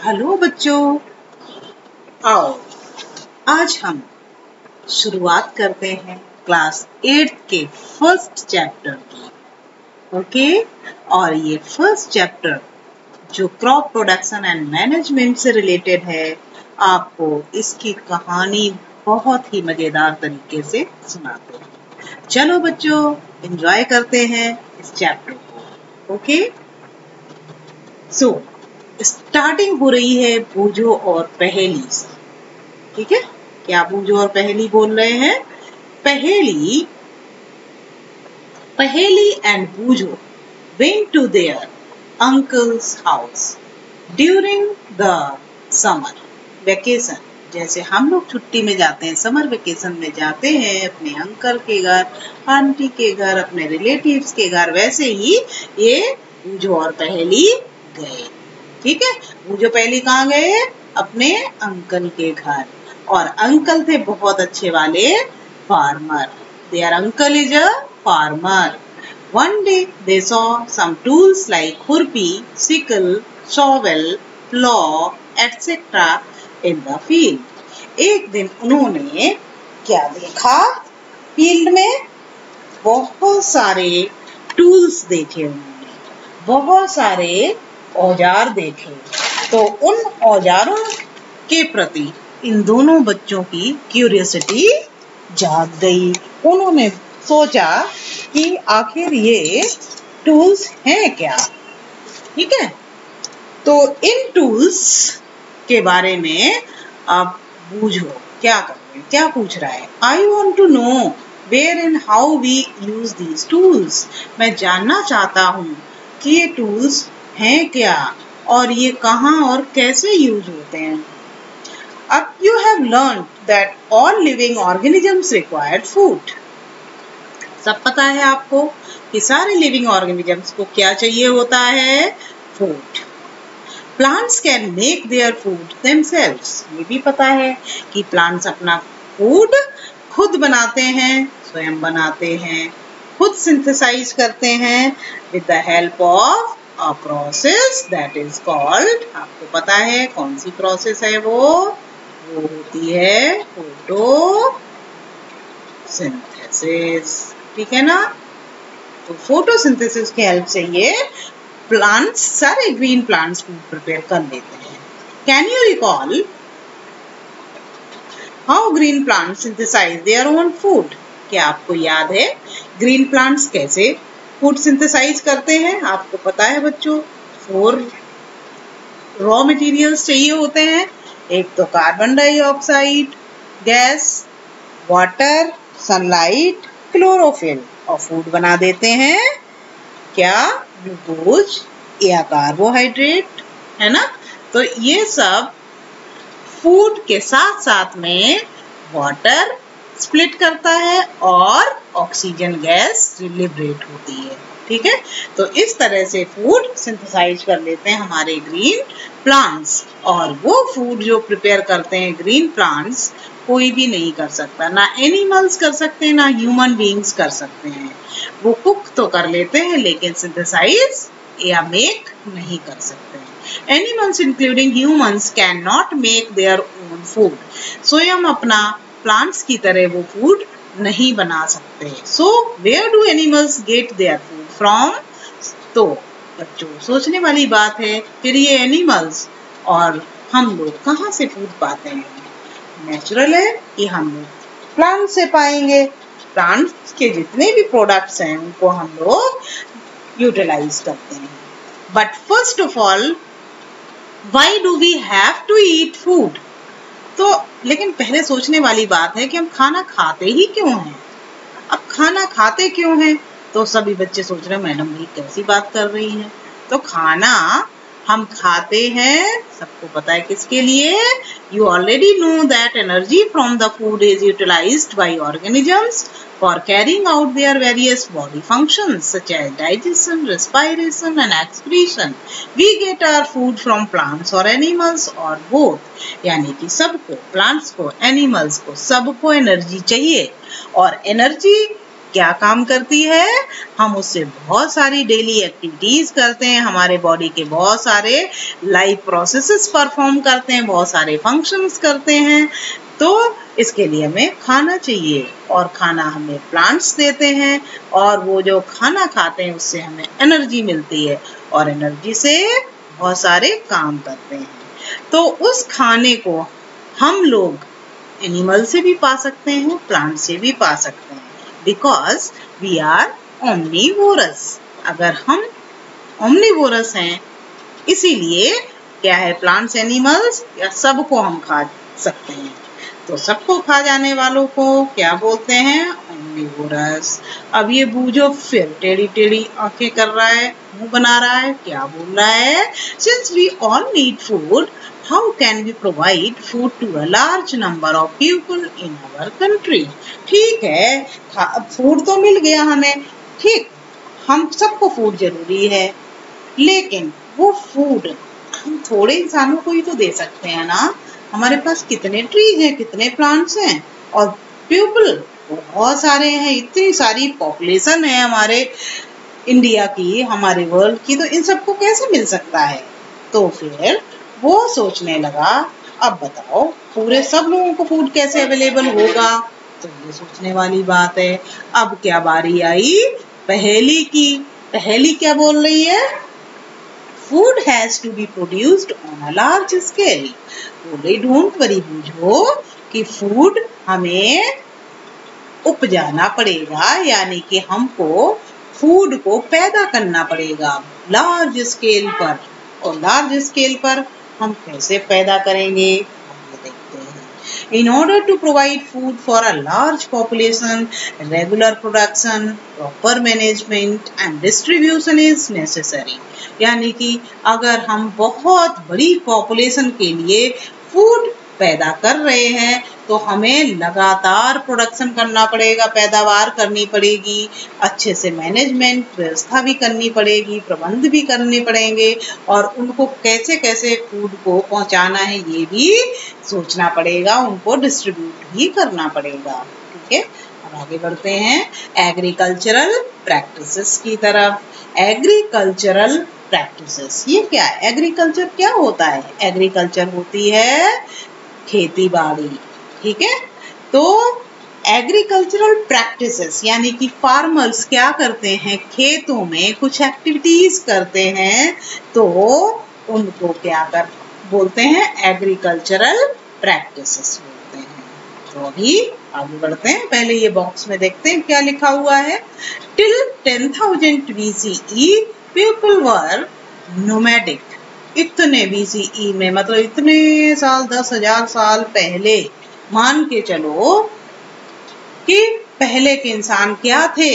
Hello बच्चों, आओ आज हम शुरुआत करते हैं क्लास 8 के फर्स्ट चैप्टर की। ओके, और ये फर्स्ट चैप्टर जो क्रॉप प्रोडक्शन एंड मैनेजमेंट से रिलेटेड है, आपको इसकी कहानी बहुत ही मजेदार तरीके से सुनाते हैं। चलो बच्चों, एंजॉय करते हैं इस चैप्टर को। ओके, सो स्टार्टिंग हो रही है बूझो और पहेली से। ठीक है, क्या बूझो और पहेली बोल रहे हैं? पहेली एंड बूझो went to their uncle's house during the summer vacation। जैसे हम लोग छुट्टी में जाते हैं, समर वेकेशन में जाते हैं अपने अंकल के घर, आंटी के घर, अपने रिलेटिव्स के घर, वैसे ही ये बूझो और पहेली गए। ठीक है, बूझो पहेली कहाँ गए? अपने अंकल के घर। और अंकल थे बहुत अच्छे वाले farmer. Their uncle is a farmer. One day they saw some tools like khurpi, sickle, shovel, plow, etc. in the field. एक दिन उन्होंने क्या देखा? फील्ड में बहुत सारे टूल्स देखे उन्होंने, बहुत सारे औजार देखे। तो उन औजारों के प्रति इन दोनों बच्चों की क्यूरियोसिटी जाग गई। उन्होंने सोचा कि आखिर ये टूल्स हैं क्या। ठीक है, तो इन टूल्स के बारे में आप बूझो क्या कर रहे हैं, क्या पूछ रहा है? I want to know where and how we use these tools. मैं जानना चाहता हूँ कि ये टूल्स हैं क्या और ये कहाँ और कैसे यूज होते हैं। अब you have learned that all living organisms require food। सब पता है आपको कि सारे लिविंग ऑर्गेनिजम्स को क्या चाहिए होता है? Food. Plants can make their food themselves। ये भी पता है कि प्लांट्स अपना फूड खुद बनाते हैं, स्वयं बनाते हैं, खुद सिंथेसाइज करते हैं with the help of a process that is called, आपको पता है कौन सी प्रोसेस है वो होती है फोटोसिंथेसिस। ठीक है ना? तो फोटोसिंथेसिस की हेल्प से ये प्लांट्स, सारे ग्रीन प्लांट्स फूड प्रिपेयर कर लेते हैं। Can you recall how green plants synthesise their own food? क्या आपको याद है ग्रीन प्लांट्स कैसे फूड सिंथेसाइज करते हैं? आपको पता है बच्चों, 4 रॉ मटेरियल्स चाहिए होते हैं। एक तो carbon dioxide gas, water, sunlight, chlorophyll, और फूड बना देते हैं क्या? ग्लूकोज या कार्बोहाइड्रेट, है ना? तो ये सब फूड के साथ साथ में वाटर स्प्लिट करता है और ऑक्सीजन गैस लिबरेट होती है। ठीक है, तो इस तरह से फूड सिंथेसाइज कर लेते हैं हमारे ग्रीन प्लांट्स। और वो फूड जो प्रिपेयर करते हैं ग्रीन प्लांट्स, कोई भी नहीं कर सकता, ना एनिमल्स कर सकते हैं, ना ह्यूमन बीइंग्स कर सकते हैं। वो कुक तो कर लेते हैं लेकिन सिंथेसाइज या मेक नहीं कर सकते हैं। Animals including humans can not make their own food. स्वयं अपना प्लांट्स की तरह वो फूड नहीं बना सकते। So where do animals get their food from? तो बच्चों, सोचने वाली बात है, फिर ये एनिमल्स और हम लोग कहाँ से फूड पाते हैं? नेचुरल है कि हम लोग प्लांट से पाएंगे। प्लांट्स के जितने भी प्रोडक्ट्स हैं उनको हम लोग यूटिलाइज करते हैं। But first of all, why do we have to eat food? तो लेकिन पहले सोचने वाली बात है कि हम खाना खाते ही क्यों हैं? अब खाना खाते क्यों हैं? तो सभी बच्चे सोच रहे हैं मैडम ये कैसी बात कर रही हैं। तो खाना हम खाते हैं, सबको पता है किसके लिए? You already know that energy from the food is utilized by organisms for carrying out their various body functions such as digestion, respiration and excretion. We get our food from plants or animals or both। यानी कि सबको, plants को, animals को, सबको energy चाहिए। और energy क्या काम करती है? हम उससे बहुत सारी डेली एक्टिविटीज करते हैं, हमारे बॉडी के बहुत सारे लाइफ प्रोसेसेस परफॉर्म करते हैं, बहुत सारे फंक्शंस करते हैं। तो इसके लिए हमें खाना चाहिए और खाना हमें प्लांट्स देते हैं और वो जो खाना खाते हैं उससे हमें एनर्जी मिलती है और एनर्जी से बहुत सारे काम करते हैं। तो उस खाने को हम लोग एनिमल से भी पा सकते हैं, प्लांट से भी पा सकते हैं, बिकॉज वी आर ओमनीवोरस। अगर हम ओमनीवोरस हैं इसीलिए क्या है, प्लांट्स एनिमल्स या सबको हम खा सकते हैं। तो सबको खा जाने वालों को क्या बोलते हैं? ओमनीवोरस। अब ये बूझो फिर टेढ़ी टेढ़ी आंखें कर रहा है, मुंह बना रहा है, क्या बोल रहा है? Since we all need food, how can we provide food to a large number of people in our country? ठीक है, फूड तो मिल गया हमें, ठीक, हम सबको फूड जरूरी है, लेकिन वो फूड हम थोड़े इंसानों को ही तो दे सकते हैं ना। हमारे पास कितने ट्रीज हैं, कितने प्लांट्स हैं और पीपल बहुत सारे हैं, इतनी सारी पॉपुलेशन है हमारे इंडिया की, हमारे वर्ल्ड की, तो इन सबको कैसे मिल सकता है? तो फिर वो सोचने लगा, अब बताओ पूरे सब लोगों को फूड कैसे अवेलेबल होगा? तो ये सोचने वाली बात है। अब क्या बारी आई पहेली की। पहेली क्या बोल रही है? Food has to be produced on a large scale. बोले डोंट वरी बूझो कि फूड हमें उपजाना पड़ेगा, यानी कि हमको फूड को पैदा करना पड़ेगा लार्ज स्केल पर। और लार्ज स्केल पर हम कैसे पैदा करेंगे ये देखते हैं। In order to provide food for a large population, regular production, proper management and distribution is necessary. यानी कि अगर हम बहुत बड़ी पॉपुलेशन के लिए फूड पैदा कर रहे हैं तो हमें लगातार प्रोडक्शन करना पड़ेगा, पैदावार करनी पड़ेगी, अच्छे से मैनेजमेंट व्यवस्था भी करनी पड़ेगी, प्रबंध भी करने पड़ेंगे और उनको कैसे कैसे फूड को पहुंचाना है ये भी सोचना पड़ेगा, उनको डिस्ट्रीब्यूट भी करना पड़ेगा। ठीक है, अब आगे बढ़ते हैं एग्रीकल्चरल प्रैक्टिसेस की तरफ। एग्रीकल्चरल प्रैक्टिसेस, ये क्या है? एग्रीकल्चर क्या होता है? एग्रीकल्चर होती है खेती बाड़ी। ठीक है, तो एग्रीकल्चरल प्रैक्टिसेस यानी कि फार्मर्स क्या करते हैं, खेतों में कुछ एक्टिविटीज करते हैं, तो उनको क्या कर बोलते हैं? एग्रीकल्चरल प्रैक्टिसेस बोलते हैं। तो अभी आगे बढ़ते हैं, पहले ये बॉक्स में देखते हैं क्या लिखा हुआ है। Till 10,000 BCE people were nomadic. इतने BCE में मतलब इतने साल, 10,000 साल पहले मान के चलो कि पहले के इंसान क्या थे?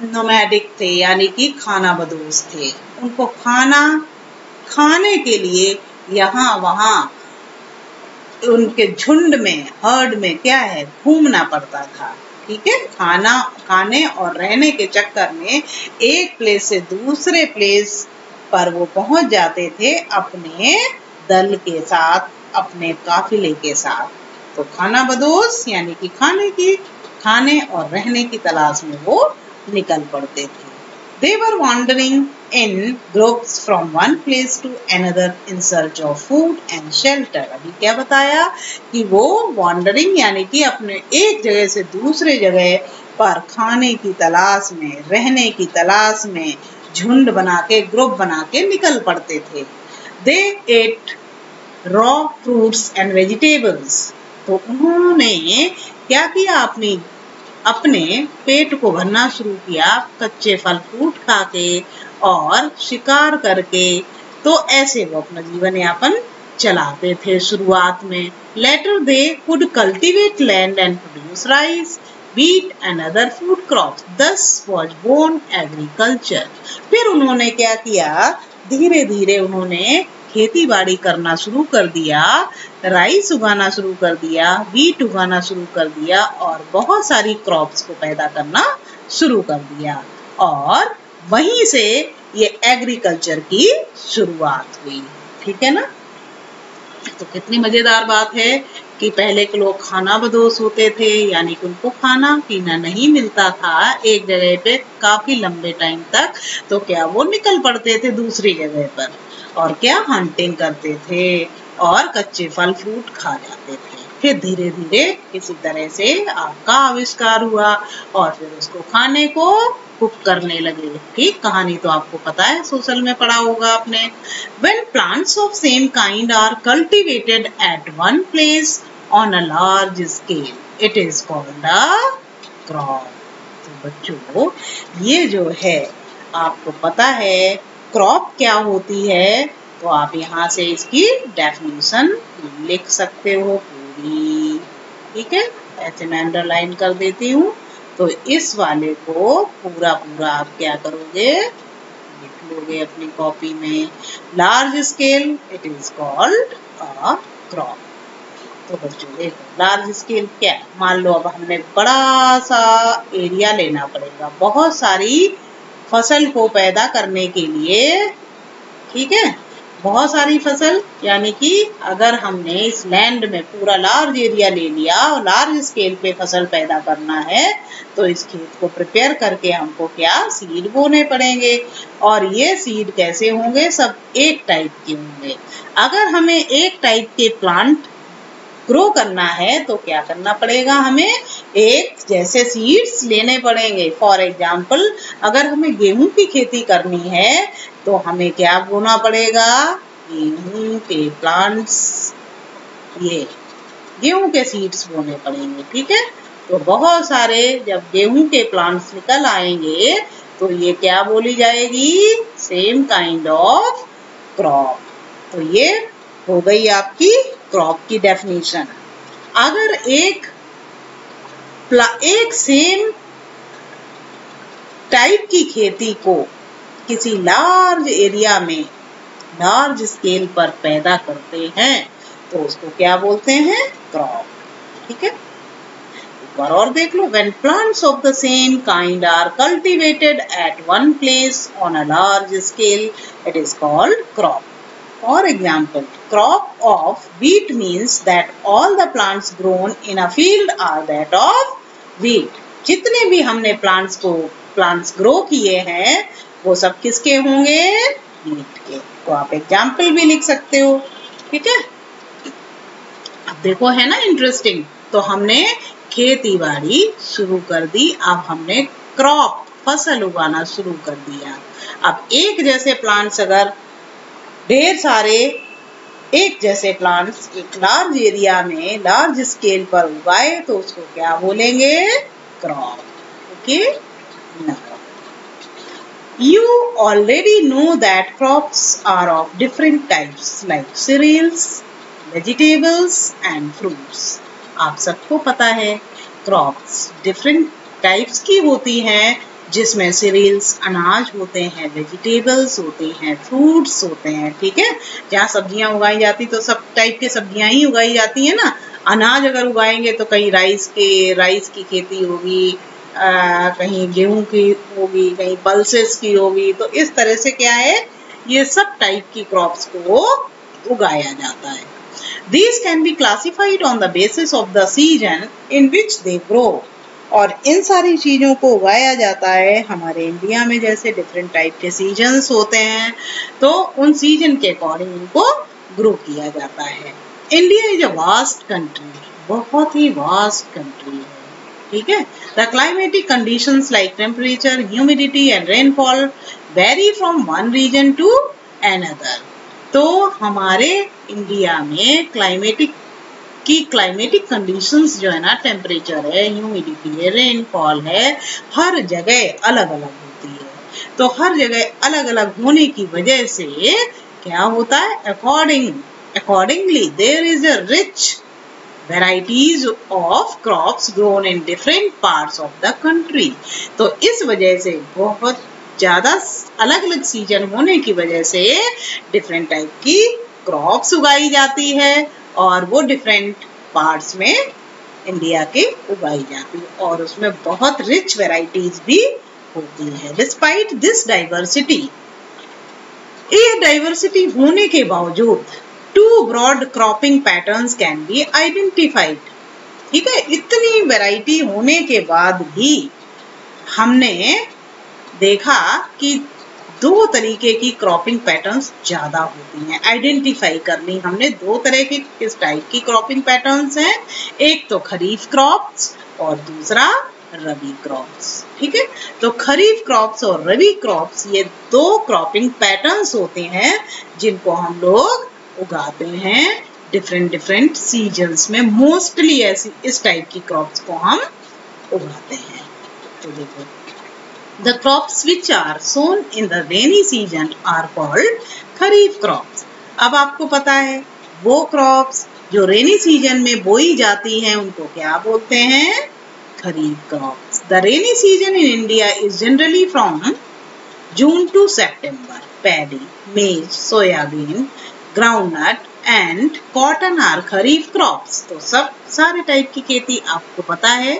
नोमैडिक थे, यानी कि खाना बदोश थे। उनको खाना खाने के लिए यहाँ वहाँ उनके झुंड में, हर्ड में क्या है, घूमना पड़ता था। ठीक है, खाना खाने और रहने के चक्कर में एक प्लेस से दूसरे प्लेस पर वो पहुंच जाते थे अपने दल के साथ, अपने काफिले के साथ। तो खाना बदोश यानी कि खाने और रहने की तलाश में वो निकल पड़ते थे। They were wandering in groups from one place to another in search of food and shelter. अभी क्या बताया कि वो wandering यानी कि अपने एक जगह से दूसरे जगह पर खाने की तलाश में, रहने की तलाश में झुंड बना के, ग्रुप बना के निकल पड़ते थे। They ate raw fruits and vegetables. तो उन्होंने क्या किया? अपने पेट को भरना शुरू किया कच्चे फल फ्रूट खा के और शिकार करके। तो ऐसे वो अपना जीवन यापन चलाते थे शुरुआत में। Later they could cultivate land and produce rice, wheat and other food crops. Thus was born agriculture. फिर उन्होंने क्या किया? धीरे धीरे उन्होंने खेती बाड़ी करना शुरू कर दिया, राइस उगाना शुरू कर दिया, व्हीट उगाना शुरू कर दिया और बहुत सारी क्रॉप्स को पैदा करना शुरू कर दिया और वहीं से ये एग्रीकल्चर की शुरुआत हुई। ठीक है ना? तो कितनी मजेदार बात है कि पहले के लोग खाना बदोश होते थे, यानी कि उनको खाना पीना नहीं मिलता था एक जगह पे काफी लंबे टाइम तक, तो क्या वो निकल पड़ते थे दूसरी जगह पर और क्या हंटिंग करते थे और कच्चे फल फ्रूट खा जाते थे। फिर धीरे धीरे किसी तरह से आग का आविष्कार हुआ और फिर उसको खाने को कुक करने लगे। ठीक, कहानी तो आपको पता है, सोशल में पढ़ा होगा आपने। When plants of same kind are cultivated at one place on a large scale, it is called a crop. तो बच्चों, ये जो है आपको पता है क्रॉप क्या होती है, तो आप यहाँ से इसकी डेफिनेशन लिख सकते हो पूरी। ठीक है, ऐसे मैं अंडरलाइन कर देती हूँ। तो इस वाले को पूरा पूरा आप क्या करोगे, लिख लोगे अपनी कॉपी में। Large scale it is called a crop. तो बच्चों देखो लार्ज स्केल क्या है, मान लो अब हमने बड़ा सा एरिया लेना पड़ेगा बहुत सारी फसल को पैदा करने के लिए। ठीक है, बहुत सारी फसल, यानी कि अगर हमने इस लैंड में पूरा लार्ज एरिया ले लिया और लार्ज स्केल पे फसल पैदा करना है, तो इस खेत को प्रिपेयर करके हमको क्या सीड बोने पड़ेंगे। और ये सीड कैसे होंगे, सब एक टाइप के होंगे। अगर हमें एक टाइप के प्लांट ग्रो करना है तो क्या करना पड़ेगा, हमें एक जैसे सीड्स लेने पड़ेंगे। फॉर एग्जाम्पल अगर हमें गेहूं की खेती करनी है तो हमें क्या बोना पड़ेगा, गेहूं के प्लांट्स, ये गेहूं के सीड्स बोने पड़ेंगे। ठीक है, तो बहुत सारे जब गेहूं के प्लांट्स निकल आएंगे तो ये क्या बोली जाएगी, सेम काइंड ऑफ क्रॉप। तो ये हो गई आपकी क्रॉप की डेफिनेशन। अगर एक सेम टाइप की खेती को किसी लार्ज एरिया में लार्ज स्केल पर पैदा करते हैं तो उसको क्या बोलते हैं, क्रॉप। ठीक है, एक बार और देख लो। When plants of the same kind are cultivated at one place on a large scale, it is called crop. For example, crop of wheat means that all the plants grown in a field are that of wheat. जितने भी हमने plants grow किए हैं वो सब किसके होंगे, wheat के। तो आप एग्जाम्पल भी लिख सकते हो। ठीक है, अब देखो है ना इंटरेस्टिंग। तो हमने खेती बाड़ी शुरू कर दी, अब हमने क्रॉप फसल उगाना शुरू कर दिया। अब एक जैसे प्लांट्स, अगर ढेर सारे एक जैसे प्लांट्स एक लार्ज एरिया में लार्ज स्केल पर उगाए तो उसको क्या बोलेंगे, crop. Okay, you already know that crops are of different types like cereals, vegetables and fruits. आप सबको पता है क्रॉप्स डिफरेंट टाइप्स की होती हैं, जिसमें सीरियल्स अनाज होते हैं, वेजिटेबल्स होते हैं, फ्रूट्स होते हैं। ठीक है, जहाँ सब्जियां उगाई जाती तो सब टाइप के सब्जियां ही उगाई जाती है ना। अनाज अगर उगाएंगे तो कहीं राइस की खेती होगी, कहीं गेहूं की होगी, कहीं पल्सेस की होगी। तो इस तरह से क्या है, ये सब टाइप की क्रॉप्स को उगाया जाता है। These can be classified on the basis of the season in which they grow. और इन सारी चीजों को उगाया जाता है हमारे इंडिया में, जैसे डिफरेंट टाइप के सीजन्स होते हैं, तो उन सीजन के अकॉर्डिंग इनको ग्रो किया जाता है। India is a vast country, बहुत ही वास्ट कंट्री है। ठीक है, the climatic conditions like temperature, humidity and rainfall vary from one region to another. तो हमारे इंडिया में क्लाइमेटिक कंडीशंस जो है ना, टेम्परेचर है, ह्यूमिडिटी है, रेनफॉल है, हर जगह अलग अलग होती है। तो हर जगह अलग अलग होने की वजह से क्या होता है, accordingly there is a rich varieties of crops grown in different parts of the country. तो इस वजह से बहुत ज्यादा अलग अलग सीजन होने की वजह से डिफरेंट टाइप की क्रॉप्स उगाई जाती है और वो डिफरेंट पार्ट्स में इंडिया के उगाई जाती है और उसमें बहुत रिच वैरायटीज भी होती है। डिस्पाइट दिस डाइवर्सिटी, ये डाइवर्सिटी होने के बावजूद 2 broad cropping patterns can be identified. ठीक है, इतनी वैरायटी होने के बाद भी हमने देखा कि 2 तरीके की क्रॉपिंग पैटर्न्स ज्यादा होती हैं। आइडेंटिफाई कर ली हमने 2 तरह की, किस टाइप की क्रॉपिंग पैटर्न्स हैं। एक तो खरीफ क्रॉप्स और दूसरा रबी क्रॉप्स। ठीक है, तो खरीफ क्रॉप्स और रबी क्रॉप्स ये 2 क्रॉपिंग पैटर्न्स होते हैं जिनको हम लोग उगाते हैं डिफरेंट सीजन्स में। मोस्टली ऐसी इस टाइप की क्रॉप्स को हम उगाते हैं। तो देखो, the crops which are sown in the rainy season are called kharif crops। अब आपको पता है वो क्रॉप्स जो रेनी सीजन में बोई जाती हैं उनको क्या बोलते हैं? Kharif crops. The rainy season in India is generally from June to September. Paddy, maize, soybean, groundnut and cotton are kharif crops. तो सब सारे टाइप की खेती आपको पता है,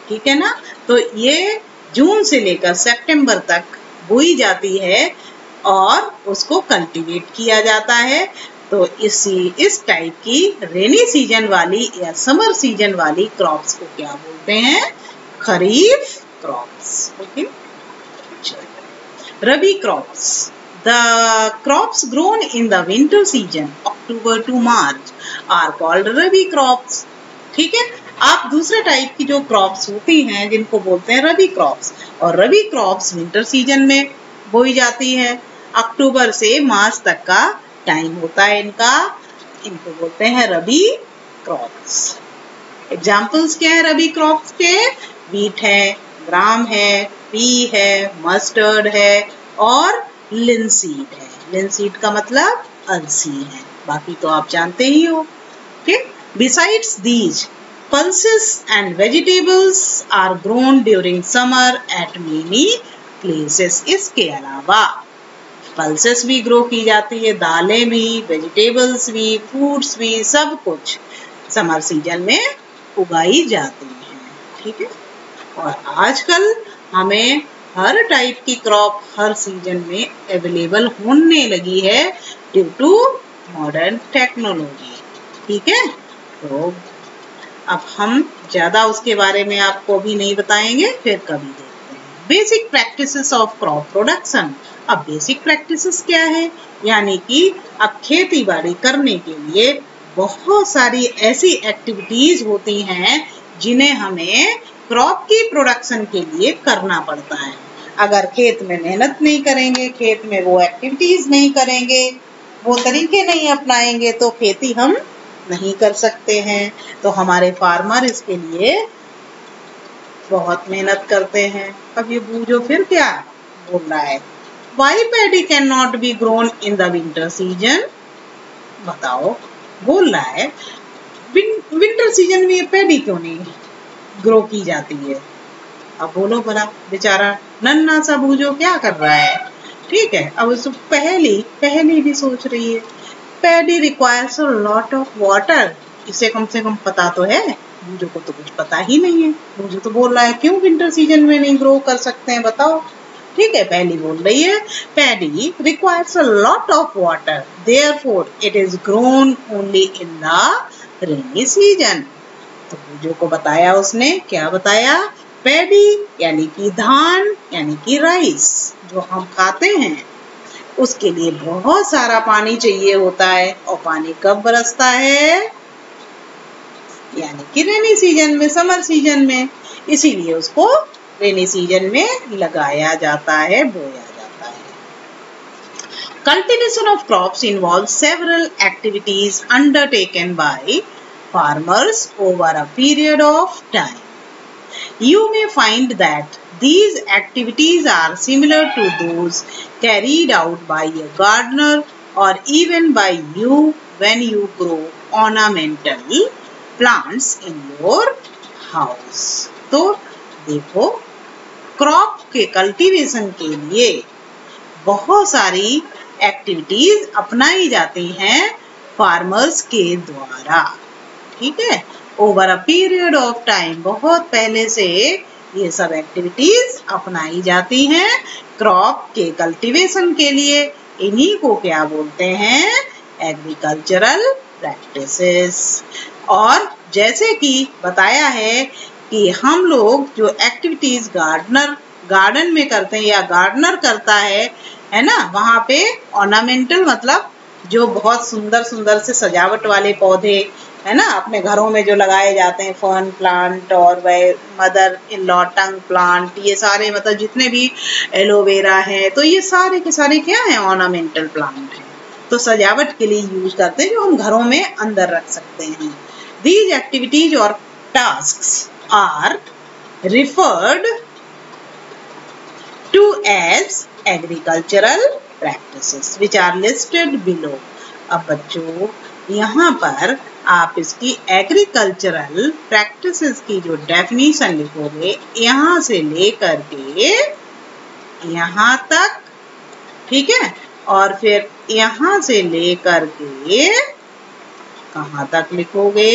ठीक है ना। तो ये जून से लेकर सितंबर तक बोई जाती है और उसको कल्टीवेट किया जाता है। तो इस टाइप की रेनी सीजन वाली या समर सीजन वाली क्रॉप्स को क्या बोलते हैं? Kharif crops. Okay, rabi crops. The crops grown in the winter season October to March are called rabi crops. ठीक है, आप दूसरे टाइप की जो क्रॉप्स होती हैं जिनको बोलते हैं रबी क्रॉप्स, और रबी क्रॉप्स विंटर सीजन में बोई जाती है। अक्टूबर से मार्च तक का टाइम होता है इनका, इनको बोलते हैं रबी क्रॉप्स। एग्जाम्पल्स क्या है रबी क्रॉप्स के? वीट है, ग्राम है, पी है, मस्टर्ड है और लिनसीड है। लिनसीड का मतलब अलसी है, बाकी तो आप जानते ही हो। ठीक, besides these pulses and vegetables are grown during summer at many places। इसके अलावा pulses भी ग्रो की जाती है, दालें भी, वेजिटेबल्स भी, फ्रूट्स भी, सब कुछ समर सीजन में उगाई जाती हैं। ठीक है, और आजकल हमें हर टाइप की क्रॉप हर सीजन में अवेलेबल होने लगी है ड्यू टू मॉडर्न टेक्नोलॉजी। ठीक है, तो अब हम ज्यादा उसके बारे में आपको भी नहीं बताएंगे, फिर कभी देखते हैं। Basic practices of crop production. अब बेसिक प्रैक्टिसेस क्या है? यानी कि अब खेती बाड़ी करने के लिए बहुत सारी ऐसी एक्टिविटीज होती हैं जिन्हें हमें क्रॉप की प्रोडक्शन के लिए करना पड़ता है। अगर खेत में मेहनत नहीं करेंगे, खेत में वो एक्टिविटीज नहीं करेंगे, वो तरीके नहीं अपनाएंगे तो खेती हम नहीं कर सकते हैं। तो हमारे फार्मर इसके लिए बहुत मेहनत करते हैं। अब ये बूझो फिर क्या बोल रहा है? Why paddy cannot be grown in the winter season? बताओ, बोल रहा है विंटर सीजन में पैडी क्यों नहीं ग्रो की जाती है? अब बोलो भला, बेचारा नन्ना सा बूझो क्या कर रहा है। ठीक है, अब उसको पहली भी सोच रही है paddy requires a lot of water. इसे कम से कम पता तो है, बूझो को तो कुछ पता ही नहीं है। बूझो तो बोल रहा है क्यों विंटर सीजन में नहीं ग्रो कर सकते हैं, बताओ। ठीक है, पहली बोल रही है paddy requires a lot of water, therefore it is grown only in the rainy season. तो बूझो को बताया उसने, क्या बताया? पैडी यानी कि धान यानी कि राइस जो हम खाते हैं, उसके लिए बहुत सारा पानी चाहिए होता है। और पानी कब बरसता है? यानी कि रेनी सीजन में, समर सीजन में। इसीलिए उसको रेनी सीजन में लगाया जाता है, बोया जाता है। Cultivation of crops involves several activities undertaken by farmers over a period of time. You may find that these activities are similar to those carried out by a gardener or even by you when you grow ornamental plants in your house। तो देखो, crop के cultivation के लिए बहुत सारी activities अपनाई जाती हैं फार्मर्स के द्वारा। ठीक है, over a period of time, बहुत पहले से ये सब एक्टिविटीज अपनाई जाती हैं क्रॉप के कल्टीवेशन के लिए। इन्हीं को क्या बोलते हैं? Agricultural practices. और जैसे कि बताया है कि हम लोग जो एक्टिविटीज गार्डन में करते हैं या गार्डनर करता है ना, वहां पे ऑर्नामेंटल मतलब जो बहुत सुंदर सुंदर से सजावट वाले पौधे है ना, अपने घरों में जो लगाए जाते हैं, फर्न प्लांट और वह mother in law tongue plant, ये सारे मतलब जितने भी एलोवेरा है, तो ये सारे के सारे क्या है, ऑर्नामेंटल प्लांट है। तो सजावट के लिए यूज करते हैं, जो हम घरों में अंदर रख सकते हैं। These activities or tasks are referred to as agricultural practices which are listed below। अब बच्चों यहाँ पर आप इसकी एग्रीकल्चरल प्रैक्टिसेस की जो डेफिनेशन लिखोगे, यहाँ से लेकर के यहाँ तक, ठीक है, और फिर यहाँ से लेकर के कहाँ तक लिखोगे,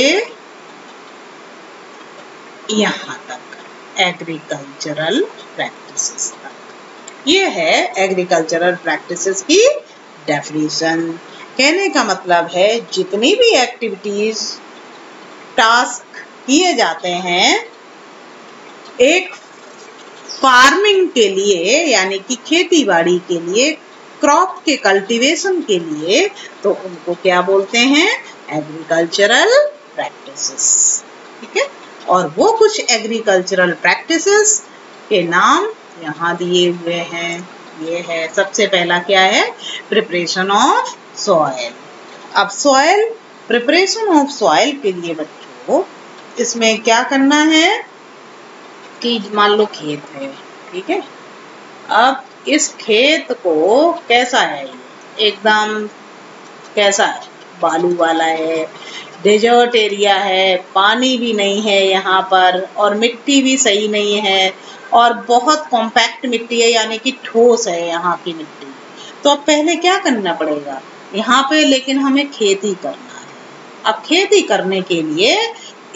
यहाँ तक, एग्रीकल्चरल प्रैक्टिसेस तक। ये है एग्रीकल्चरल प्रैक्टिसेस की डेफिनेशन। कहने का मतलब है जितनी भी एक्टिविटीज टास्क किए जाते हैं एक फार्मिंग के लिए, यानी कि खेती बाड़ी के लिए, क्रॉप के कल्टीवेशन के लिए, तो उनको क्या बोलते हैं, एग्रीकल्चरल प्रैक्टिसेस। ठीक है, और वो कुछ एग्रीकल्चरल प्रैक्टिसेस के नाम यहाँ दिए हुए हैं। ये है, सबसे पहला क्या है, प्रिपरेशन ऑफ सॉइल। अब सॉइल, प्रिपरेशन ऑफ सॉइल के लिए बच्चों इसमें क्या करना है कि मान लो खेत है, ठीक है, अब इस खेत को कैसा है, एकदम कैसा है, बालू वाला है, डेजर्ट एरिया है, पानी भी नहीं है यहाँ पर, और मिट्टी भी सही नहीं है, और बहुत कॉम्पैक्ट मिट्टी है, यानी कि ठोस है यहाँ की मिट्टी। तो अब पहले क्या करना पड़ेगा यहाँ पे, लेकिन हमें खेती करना है। अब खेती करने के लिए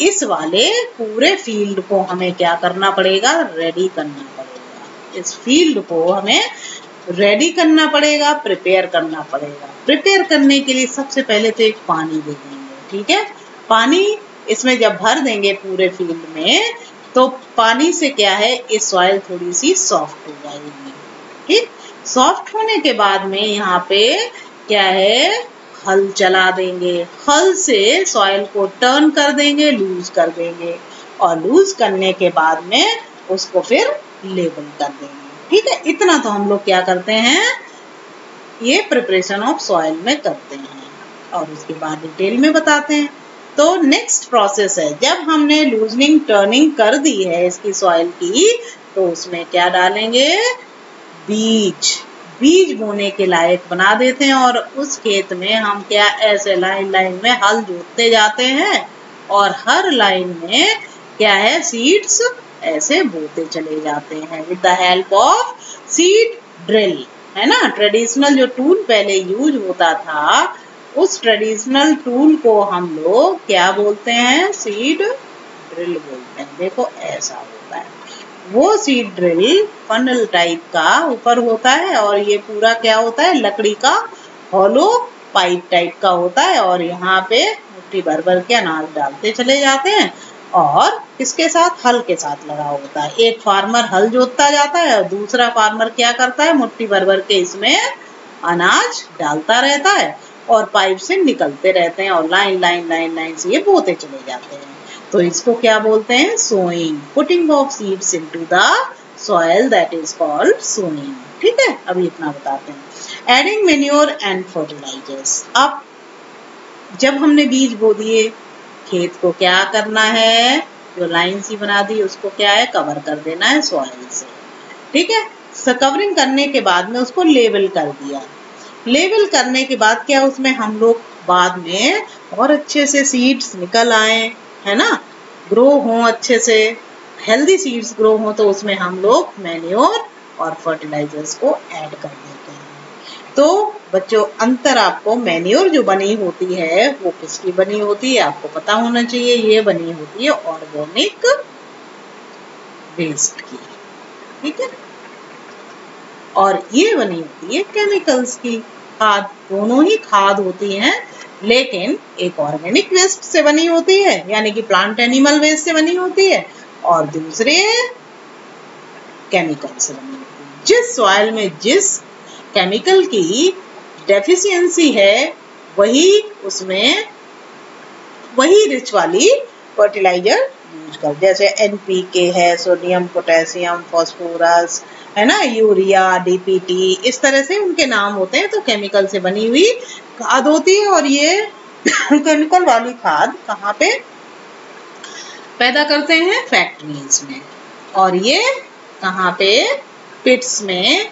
इस वाले पूरे फील्ड को हमें क्या करना पड़ेगा, रेडी करना पड़ेगा। इस फील्ड को हमें रेडी करना पड़ेगा, प्रिपेयर करना पड़ेगा। प्रिपेयर करने के लिए सबसे पहले तो एक पानी दे देंगे, ठीक है, पानी इसमें जब भर देंगे पूरे फील्ड में, तो पानी से क्या है, इस सॉइल थोड़ी सी सॉफ्ट हो जाएगी। ठीक, सॉफ्ट होने के बाद में यहाँ पे क्या है, हल चला देंगे, हल से सॉइल को टर्न कर देंगे, लूज कर देंगे, और लूज करने के बाद में उसको फिर लेबल कर देंगे। ठीक है, इतना तो हम लोग क्या करते हैं, ये प्रिपरेशन ऑफ सॉइल में करते हैं, और उसके बाद डिटेल में बताते हैं। तो नेक्स्ट प्रोसेस है, जब हमने लूजनिंग टर्निंग कर दी है इसकी सॉइल की, तो उसमें क्या डालेंगे, बीज बोने के लायक बना देते हैं, और उस खेत में हम क्या ऐसे लाइन लाइन में हल जोतते जाते हैं, और हर लाइन में क्या है, सीड्स ऐसे बोते चले जाते हैं with the help of seed drill, है ना। ट्रेडिशनल जो टूल पहले यूज होता था, उस ट्रेडिशनल टूल को हम लोग क्या बोलते हैं, सीड ड्रिल बोलते हैं। देखो ऐसा होता है, वो सीड ड्रिल फनल टाइप का ऊपर होता है, और ये पूरा क्या होता है, लकड़ी का हॉलो पाइप टाइप का होता है, और यहाँ पे मुट्ठी भर भर के अनाज डालते चले जाते हैं, और किसके साथ, हल के साथ लगा होता है। एक फार्मर हल जोतता जाता है, और दूसरा फार्मर क्या करता है, मुट्ठी भर भर के इसमें अनाज डालता रहता है, और पाइप से निकलते रहते हैं, और लाइन लाइन लाइन लाइन से ये बोते चले जाते हैं। तो इसको क्या बोलते हैं, sowing, putting of seeds into the soil, that is called sowing. ठीक है, अभी इतना बताते हैं। Adding manure and fertilisers. अब जब हमने बीज बो दिए, खेत को क्या करना है, जो लाइन सी बना दी उसको क्या है, कवर कर देना है सॉइल से। ठीक है, कवरिंग करने के बाद में उसको लेवल कर दिया। लेवल करने के बाद क्या, उसमें हम लोग बाद में और अच्छे से सीड्स निकल आए, है ना, ग्रो हो अच्छे से, हेल्दी सीड्स ग्रो हो, तो उसमें हम लोग मैन्योर और फर्टिलाइजर्स को ऐड कर देते हैं। तो बच्चों, अंतर आपको, मैन्योर जो बनी होती है वो किसकी बनी होती है आपको पता होना चाहिए, ये बनी होती है ऑर्गेनिक वेस्ट की, ठीक है, और ये बनी होती है केमिकल्स की। खाद, दोनों ही खाद होती हैं, लेकिन एक ऑर्गेनिक वेस्ट से बनी होती है यानी कि प्लांट एनिमल वेस्ट से बनी होती है और दूसरे केमिकल से बनी होती है। जिस सॉइल में जिस केमिकल की डेफिशिएंसी है वही रिच वाली फर्टिलाइजर यूज कर, जैसे एनपीके है, सोडियम पोटेशियम फास्फोरस है ना, यूरिया, डीपीटी, इस तरह से उनके नाम होते हैं। तो केमिकल से बनी हुई खाद होती है और ये केमिकल वाली खाद कहाँ पे पैदा करते हैं? फैक्ट्रीज में। और ये कहाँ पे? पिट्स में,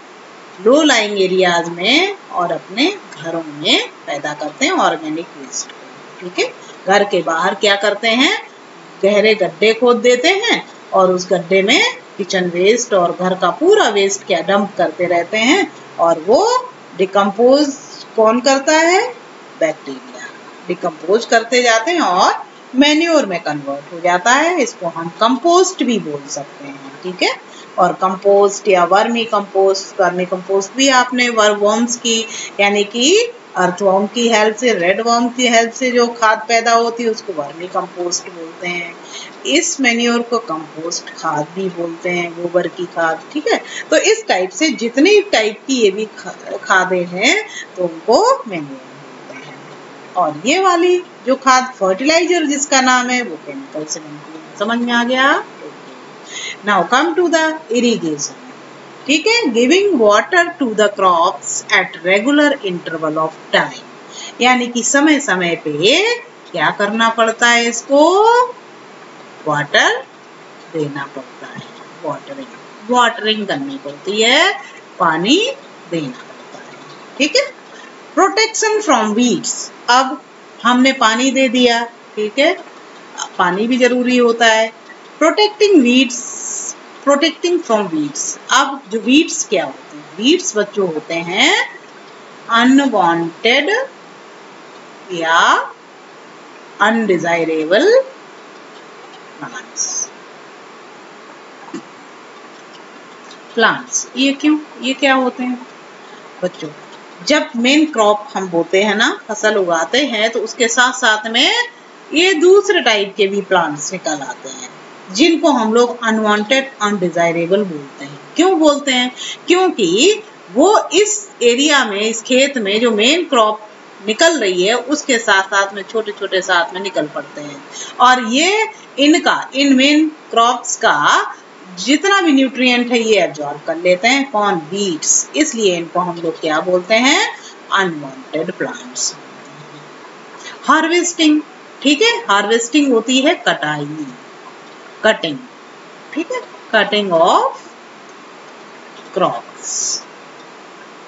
लो लाइंग एरियाज में और अपने घरों में पैदा करते हैं ऑर्गेनिक वेस्ट को। ठीक है, घर के बाहर क्या करते हैं? गहरे गड्ढे खोद देते हैं और उस गड्ढे में किचन वेस्ट और घर का पूरा वेस्ट क्या डंप करते रहते हैं और वो डिकम्पोज कौन करता है? बैक्टीरिया डिकम्पोज करते जाते हैं और मैन्योर में कन्वर्ट हो जाता है। इसको हम कंपोस्ट भी बोल सकते हैं। ठीक है, और कंपोस्ट या वर्मी कंपोस्ट, वर्मी कंपोस्ट भी आपने वर्मवर्म्स की यानी कि अर्थवर्म की हेल्प से, रेड वर्म की हेल्प से जो खाद पैदा होती है उसको वर्मी कंपोस्ट बोलते हैं। इस मैन्योर को कंपोस्ट खाद भी बोलते हैं, गोबर की खाद। ठीक है, तो इस टाइप से जितने टाइप की ये भी खादें हैं तो उनको मैन्योर बोलते हैं। और ये वाली जो खाद फर्टिलाइजर जिसका नाम है वो केमिकल से बनती है। समझ में आ गया? Now come to the irrigation. ठीक है, giving water to the crops at regular interval of time, यानी कि समय समय पे क्या करना पड़ता है? इसको वाटर देना पड़ता है, वाटरिंग करनी पड़ती है, पानी देना पड़ता है। ठीक है, प्रोटेक्शन फ्रॉम वीड्स, अब हमने पानी दे दिया, ठीक है, पानी भी जरूरी होता है। प्रोटेक्टिंग फ्रॉम वीड्स, अब जो वीड्स क्या होते हैं? वीड्स बच्चों होते हैं अनवांटेड या अनडिजायरेबल प्लांट्स। ये क्यों? ये क्या होते हैं बच्चों? जब मेन क्रॉप हम बोते हैं ना, फसल उगाते हैं, तो उसके साथ साथ में ये दूसरे टाइप के भी प्लांट्स निकल आते हैं जिनको हम लोग अनवांटेड अनडिजायरेबल बोलते हैं। क्यों बोलते हैं? क्योंकि वो इस एरिया में, इस खेत में जो मेन क्रॉप निकल रही है उसके साथ साथ में छोटे छोटे साथ में निकल पड़ते हैं और ये इन मेन क्रॉप्स का जितना भी न्यूट्रिएंट है ये एब्जॉर्ब कर लेते हैं। कौन? वीड्स। इसलिए इनको हम लोग क्या बोलते हैं? Unwanted plants. हार्वेस्टिंग, ठीक है, हार्वेस्टिंग होती है कटाई, कटिंग। ठीक है, cutting of crops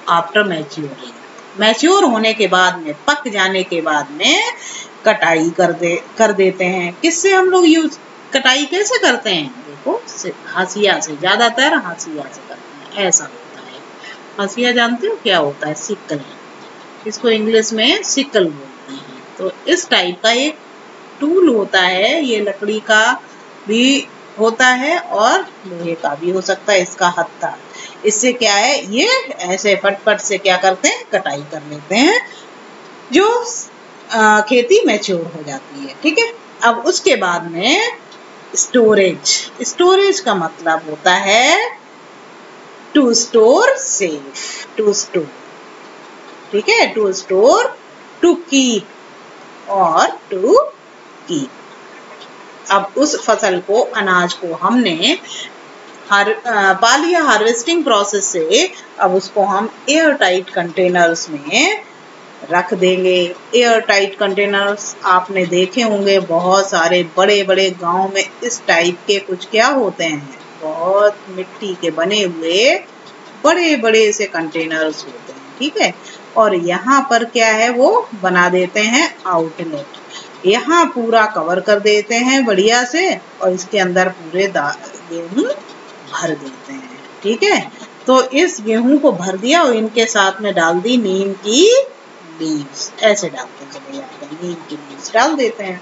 after maturing, mature होने के बाद में, पक जाने के बाद में कटाई कर देते हैं। किससे हम लोग कटाई कैसे करते हैं? देखो, हाशिया से, ज्यादातर हाशिया से करते हैं। ऐसा होता है। हाशिया जानते हो क्या होता है? सिकल, इसको इंग्लिश में सिकल बोलते हैं। तो इस टाइप का एक टूल होता है, ये लकड़ी का भी होता है और लोहे का भी हो सकता है, इसका हत्था। इससे क्या है, ये ऐसे फटफट से क्या करते हैं? कटाई कर लेते हैं, जो खेती मैच्योर हो जाती है। ठीक है, अब उसके बाद में स्टोरेज का मतलब होता है to store, safe, to store. ठीक है, टू स्टोर, टू कीप और टू कीप। अब उस फसल को, अनाज को हमने पा लिया हार्वेस्टिंग प्रोसेस से, अब उसको हम एयर टाइट कंटेनर्स में रख देंगे। एयर टाइट कंटेनर्स आपने देखे होंगे, बहुत सारे बड़े बड़े गांव में इस टाइप के कुछ क्या होते हैं, बहुत मिट्टी के बने हुए बड़े बड़े से कंटेनर्स होते हैं। ठीक है, और यहाँ पर क्या है, वो बना देते हैं आउटलेट, यहाँ पूरा कवर कर देते हैं बढ़िया से और इसके अंदर पूरे गेहूं भर देते हैं। ठीक है, तो इस गेहूं को भर दिया और इनके साथ में डाल दी नीम की लीव्स, ऐसे डालते चले जाते हैं, नीम की लीव्स डाल देते हैं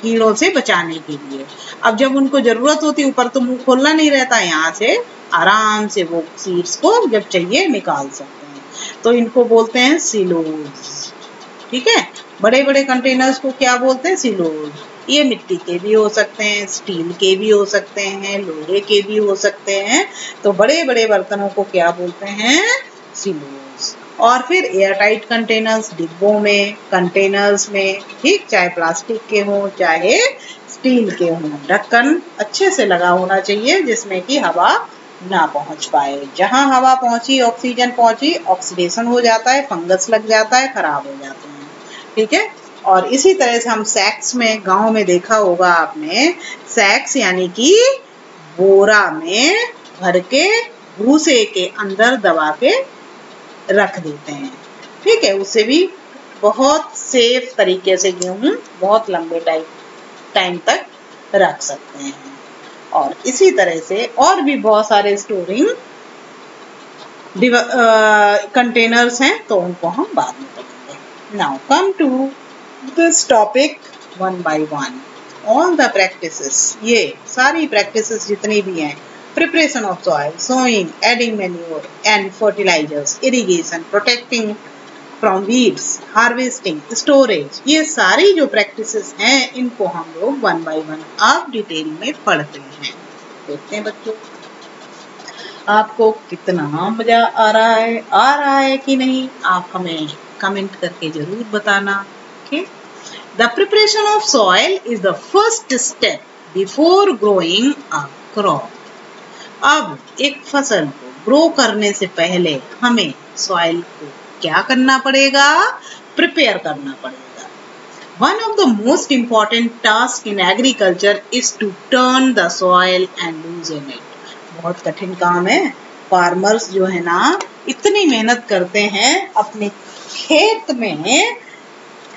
कीड़ों से बचाने के लिए। अब जब उनको जरूरत होती, ऊपर तो मुंह खोलना नहीं रहता, यहाँ से आराम से वो सीड्स को जब चाहिए निकाल सकते हैं। तो इनको बोलते हैं सिलोज। ठीक है, बड़े बड़े कंटेनर्स को क्या बोलते हैं? सिलोज। ये मिट्टी के भी हो सकते हैं, स्टील के भी हो सकते हैं, लोहे के भी हो सकते हैं। तो बड़े बड़े बर्तनों को क्या बोलते हैं? सिलोज। और फिर एयरटाइट कंटेनर्स, डिब्बों में, कंटेनर्स में, ठीक, चाहे प्लास्टिक के हों चाहे स्टील के हों, ढक्कन अच्छे से लगा होना चाहिए जिसमें कि हवा ना पहुंच पाए। जहां हवा पहुंची, ऑक्सीजन पहुंची, ऑक्सीडेशन हो जाता है, फंगस लग जाता है, खराब हो जाते हैं। ठीक है, और इसी तरह से हम सैक्स में, गांव में देखा होगा आपने, सैक्स यानी कि बोरा में भर के भूसे के अंदर दबा के रख देते हैं। ठीक है, उससे भी बहुत सेफ तरीके से गेहूं बहुत लंबे टाइम तक रख सकते हैं। और इसी तरह से और भी बहुत सारे स्टोरिंग कंटेनर्स हैं, तो उनको हम बाद में पढ़ेंगे। Now come to this topic one by one. All the practices, ये सारी प्रैक्टिसेस जितनी भी हैं, preparation of soil, sowing, adding manure and fertilisers, irrigation, protecting from weeds, harvesting, storage, ये सारी जो प्रैक्टिसेस हैं इनको हम लोग वन बाय वन आप डिटेल में पढ़ते हैं। देखते हैं बच्चों आपको कितना मजा आ रहा है कि नहीं, आप हमें कमेंट करके जरूर बताना। Okay, the preparation of soil is the first step before growing a crop. अब एक फसल को ग्रो करने से पहले हमें सॉइल को क्या करना पड़ेगा? प्रिपेयर करना पड़ेगा। One of the most important tasks in agriculture is to turn the soil and loosen it. बहुत कठिन काम है। फार्मर्स जो है ना इतनी मेहनत करते हैं अपने खेत में,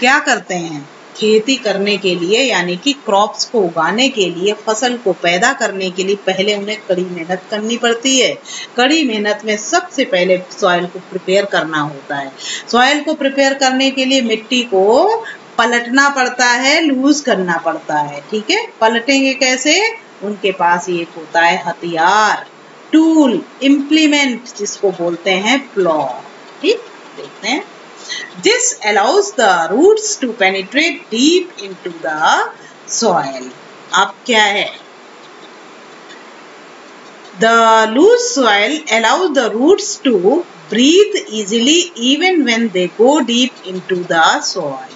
क्या करते हैं? खेती करने के लिए, यानी कि क्रॉप्स को उगाने के लिए, फसल को पैदा करने के लिए पहले उन्हें कड़ी मेहनत करनी पड़ती है। कड़ी मेहनत में सबसे पहले सॉइल को प्रिपेयर करना होता है। सॉइल को प्रिपेयर करने के लिए मिट्टी को पलटना पड़ता है, लूज करना पड़ता है। ठीक है, पलटेंगे कैसे? उनके पास एक होता है हथियार, टूल, इम्प्लीमेंट, जिसको बोलते हैं प्लॉ। ठीक, देखते हैं। This allows the roots to penetrate deep into the soil. अब क्या है? The loose soil allows the roots to breathe easily even when they go deep into the soil.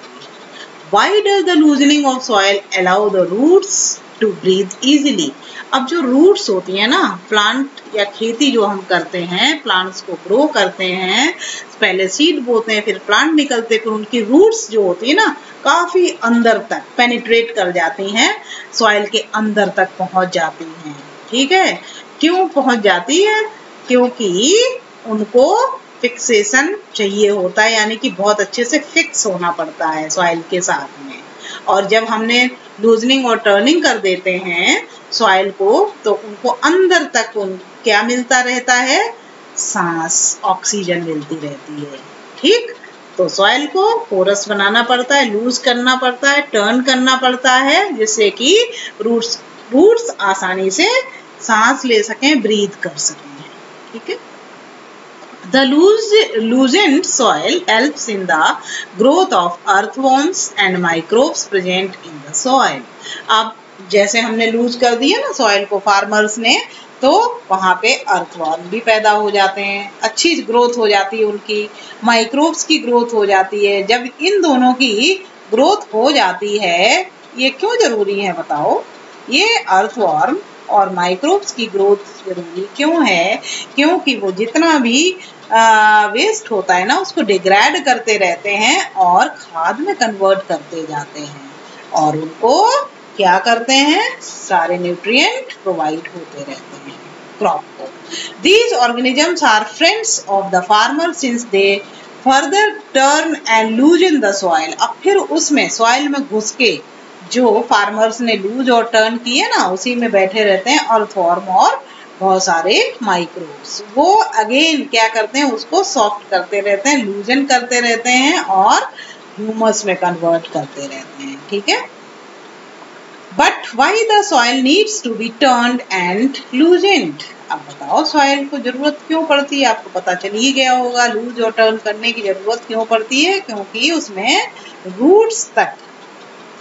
Why does the loosening of soil allow the roots to breathe easily? अब जो roots होती है ना, plant या खेती जो हम करते हैं, प्लांट्स को ग्रो करते हैं, पहले सीड बोते हैं, फिर प्लांट निकलते हैं, फिर उनकी रूट्स जो होती है ना काफी अंदर तक पेनिट्रेट कर जाती हैं, सॉइल के अंदर तक पहुंच जाती हैं। ठीक है, क्यों पहुंच जाती है? क्योंकि उनको फिक्सेशन चाहिए होता है, यानी कि बहुत अच्छे से फिक्स होना पड़ता है सॉइल के साथ में। और जब हमने लूजनिंग और टर्निंग कर देते हैं सॉइल को, तो उनको अंदर तक क्या मिलता रहता है? सांस, ऑक्सीजन मिलती रहती है। ठीक, तो सॉइल को पोरस बनाना पड़ता है, लूज करना पड़ता है, टर्न करना पड़ता है, जिससे कि रूट्स आसानी से सांस ले सकें, ब्रीथ कर सकें। ठीक है, The loosened soil helps in the growth of earthworms and microbes present in the soil. अब जैसे हमने लूज कर दिया ना सॉइल को फार्मर्स ने, तो वहां पे अर्थवर्म भी पैदा हो जाते हैं, अच्छी ग्रोथ हो जाती है उनकी, माइक्रोब्स की ग्रोथ हो जाती है। जब इन दोनों की ग्रोथ हो जाती है, ये क्यों जरूरी है बताओ? ये अर्थवर्म और माइक्रोब्स की ग्रोथ जरूरी क्यों है? क्योंकि वो जितना भी वेस्ट होता है ना उसको डिग्रेड करते रहते हैं और खाद में कन्वर्ट करते जाते हैं, और उनको क्या करते हैं? सारे न्यूट्रिएंट प्रोवाइड होते रहते हैं क्रॉप को। These organisms are friends of the farmer since they further turn and loosen the soil. अब फिर उसमें सॉइल में घुस के जो फार्मर्स ने लूज और टर्न किए ना, उसी में बैठे रहते हैं अर्थवर्म और बहुत सारे माइक्रोब्स। वो अगेन क्या करते हैं? उसको सॉफ्ट करते रहते हैं, लूजन करते रहते हैं और ह्यूमस में कन्वर्ट करते रहते हैं। ठीक है, But why the soil needs to be turned and loosened? अब बताओ सॉइल को जरूरत क्यों पड़ती है? आपको पता चल ही गया होगा, लूज और टर्न करने की जरूरत क्यों पड़ती है? क्योंकि उसमें रूट्स तक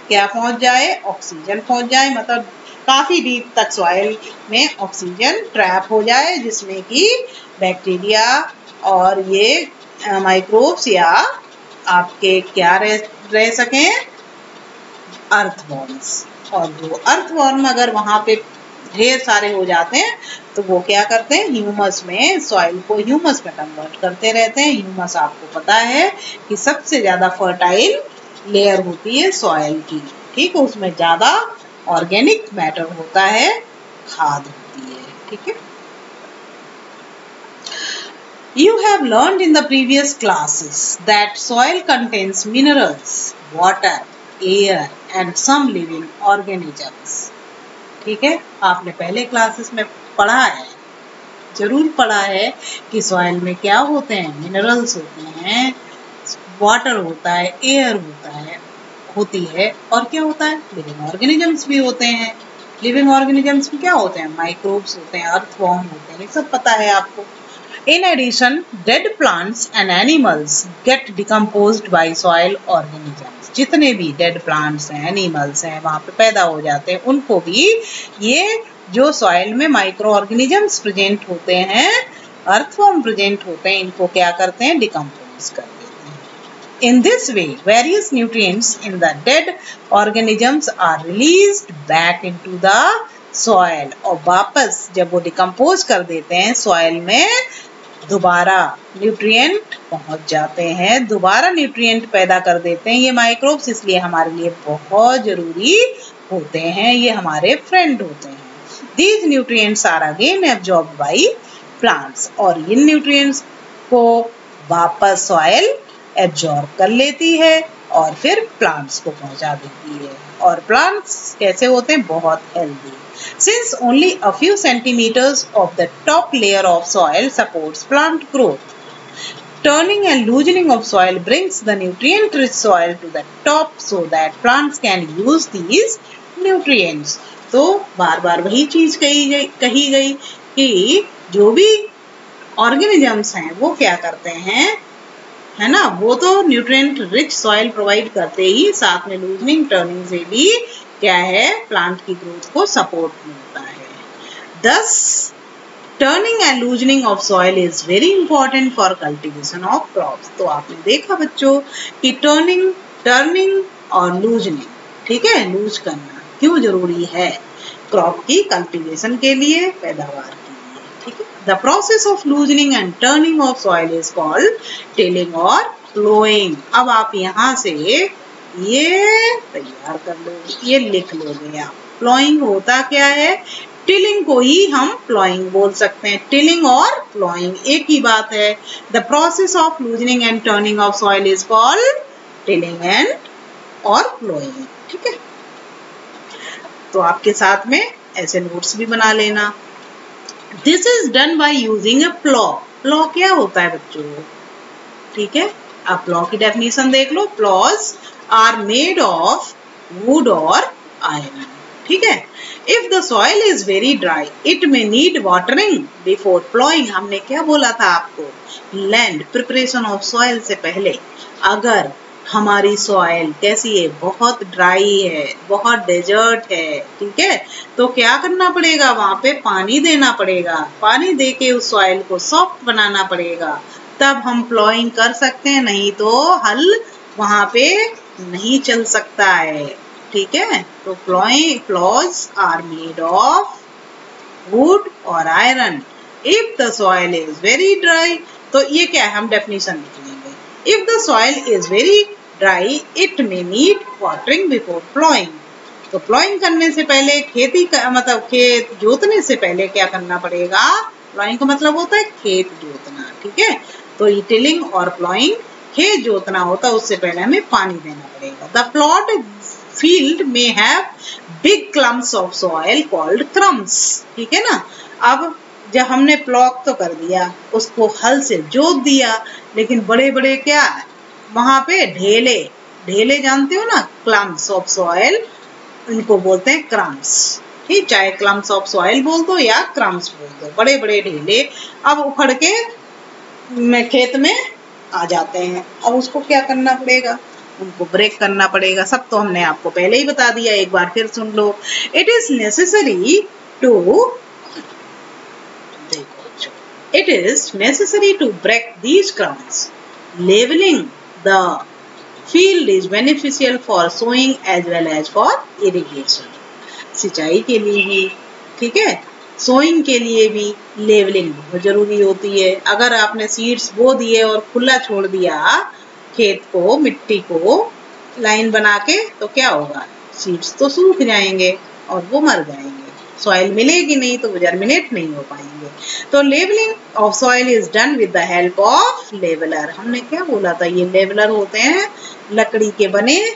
क्या पहुंच जाए? ऑक्सीजन पहुंच जाए, मतलब काफी डीप तक सॉइल में ऑक्सीजन ट्रैप हो जाए, जिसमें कि बैक्टीरिया और ये माइक्रोब्स या आपके क्या रह सकें? अर्थवॉर्म्स। और जो अर्थवॉर्म अगर वहां पे ढेर सारे हो जाते हैं तो वो क्या करते हैं? ह्यूमस में, सॉइल को ह्यूमस में कन्वर्ट करते रहते हैं। ह्यूमस आपको पता है कि सबसे ज्यादा फर्टाइल लेयर होती है सॉइल की, ठीक है? उसमें ज्यादा ऑर्गेनिक मैटर होता है, खाद होती है, ठीक है? You have learned in the previous classes that soil contains minerals, water, air and some living organisms. ठीक है, आपने पहले क्लासेस में पढ़ा है, जरूर पढ़ा है कि सॉइल में क्या होते हैं? मिनरल्स होते हैं, वाटर होता है, एयर होती है और क्या होता है? लिविंग ऑर्गेनिजम्स भी होते हैं। लिविंग ऑर्गेनिजम्स में क्या होते हैं? माइक्रोब्स होते हैं, अर्थवॉर्म होते हैं, ये सब पता है आपको। In addition, dead plants and animals get decomposed by soil organisms. जितने भी dead plants हैं, animals हैं, वहाँ पे पैदा हो जाते हैं, उनको भी ये जो soil में माइक्रो ऑर्गेनिजम्स प्रेजेंट होते हैं, अर्थवॉर्म प्रेजेंट होते हैं, इनको क्या करते हैं? डिकम्पोज कर देते हैं। In this way, various nutrients in the dead organisms are released back into the soil. और वापस जब वो डिकम्पोज कर देते हैं सॉइल में, दोबारा न्यूट्रिएंट पहुंच जाते हैं, दोबारा न्यूट्रिएंट पैदा कर देते हैं ये माइक्रोब्स, इसलिए हमारे लिए बहुत जरूरी होते हैं, ये हमारे फ्रेंड होते हैं। These nutrients are again absorbed by plants, और इन न्यूट्रिएंट्स को वापस सॉइल एब्जॉर्ब कर लेती है और फिर प्लांट्स को पहुंचा देती है। और प्लांट्स कैसे होते हैं? बहुत healthy. Since only a few centimeters of the top layer of soil supports plant growth, turning and loosening of soil brings the nutrient-rich soil to the top so that plants can use these nutrients. तो बार-बार वही चीज कही गई कि जो भी organisms हैं वो क्या करते हैं, है ना? वो तो न्यूट्रिएंट रिच सॉइल प्रोवाइड करते ही साथ में लूजनिंग, टर्निंग से भी क्या है? प्लांट की ग्रोथ को सपोर्ट मिलता है। Thus, turning and loosening of soil is very important for cultivation of crops. तो आपने देखा बच्चों कि टर्निंग और लूजनिंग, ठीक है, लूज करना क्यों जरूरी है? क्रॉप की कल्टीवेशन के लिए, पैदावार के लिए, ठीक है? The process of loosening and turning of soil is called tilling or plowing. अब आप यहाँ से ये तैयार कर लो, ये लिख लोगे आप। प्लॉइंग होता क्या है? टिलिंग को ही हम प्लॉइंग बोल सकते हैं। टिलिंग और प्लॉइंग एक ही बात है। The process of loosening and turning of soil is called tilling and और प्लॉइंग, ठीक है? तो आपके साथ में ऐसे नोट्स भी बना लेना। This is done by using A plough. Plough क्या होता है बच्चों? ठीक है, आप प्लॉ की डेफिनेशन देख लो। Ploughs are made of wood or iron, ठीक है? If the soil is very dry, it may need watering before plowing. हमने क्या बोला था आपको? Land preparation of soil से पहले अगर हमारी सॉइल कैसी है? बहुत ड्राई है, बहुत डेजर्ट है, ठीक है? तो क्या करना पड़ेगा? वहां पे पानी देना पड़ेगा। पानी दे के उस सॉइल को सॉफ्ट बनाना पड़ेगा, तब हम प्लॉइंग कर सकते हैं, नहीं तो हल वहां पे नहीं चल सकता है, ठीक है? तो ploughs are made of wood और iron. If the soil is very dry, तो ये क्या है? हम डेफिनेशन लिख लेंगे। If the soil is very dry, it may need watering before ploughing. तो प्लॉइंग करने से पहले मतलब खेत जोतने से पहले क्या करना पड़ेगा? प्लॉइंग का मतलब होता है खेत जोतना, ठीक है? तो ये टिलिंग और प्लॉइंग खेत जोतना होता है, उससे पहले हमें पानी देना पड़ेगा। द प्लॉट फील्ड में have big clumps of soil called crumbs, ठीक है ना? अब जब हमने प्लॉट तो कर दिया, उसको हल से जोत दिया, लेकिन बड़े बड़े क्या वहां पे ढेले जानते हो ना? क्लम्प्स ऑफ सॉइल इनको बोलते हैं क्रम्स। ठीक, चाहे क्लम्स ऑफ सॉइल बोल दो या क्रम्स बोल दो। बड़े बड़े ढेले अब उखड़ के खेत में आ जाते हैं। अब उसको क्या करना पड़ेगा, उनको ब्रेक करना पड़ेगा। सब तो हमने आपको पहले ही बता दिया, एक बार फिर सुन लो। It is necessary to break these crumbs. Levelling the field is beneficial for sowing as well as for irrigation. सिंचाई के लिए भी, ठीक है, सोइंग के लिए भी लेवलिंग बहुत जरूरी होती है। अगर आपने सीड्स बो दिए और खुला छोड़ दिया खेत को, मिट्टी को लाइन बना के, तो क्या होगा, सीड्स तो सूख जाएंगे और वो मर जाएंगे। सॉइल मिलेगी नहीं तो वो जर्मिनेट नहीं हो पाएंगे। तो levelling of soil is done with the help of leveller. हमने क्या बोला था, ये लेवलर होते हैं लकड़ी के बने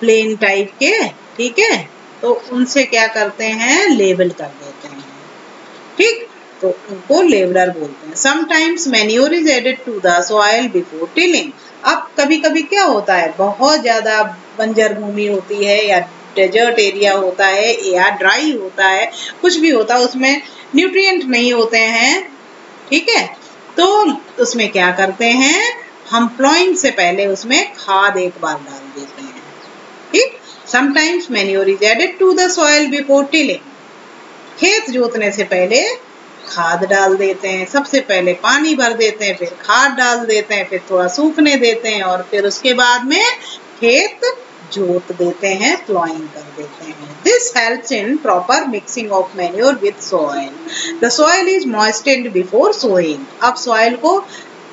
प्लेन टाइप के, ठीक है, तो उनसे क्या करते हैं, लेवल कर देते हैं। ठीक, तो उनको लेवलर बोलते हैं। Sometimes manure is added to the soil before tilling. अब कभी कभी क्या होता है, बहुत ज्यादा बंजर भूमि होती है या डेजर्ट एरिया होता है या ड्राई होता है, कुछ भी होता है, उसमें न्यूट्रिएंट नहीं होते हैं, ठीक है, तो उसमें क्या करते हैं, हम प्लॉइंग से पहले उसमें खाद एक बार डाल देते हैं। ठीक, sometimes manure is added to the soil before tilling. खेत जोतने से पहले खाद डाल देते हैं। सबसे पहले पानी भर देते हैं, फिर खाद डाल देते हैं, फिर थोड़ा सूखने देते हैं और फिर उसके बाद में खेत जोत देते हैं, प्लॉइंग कर देते हैं। This helps in proper mixing of manure with soil. The soil is moistened before sowing. अब सॉइल को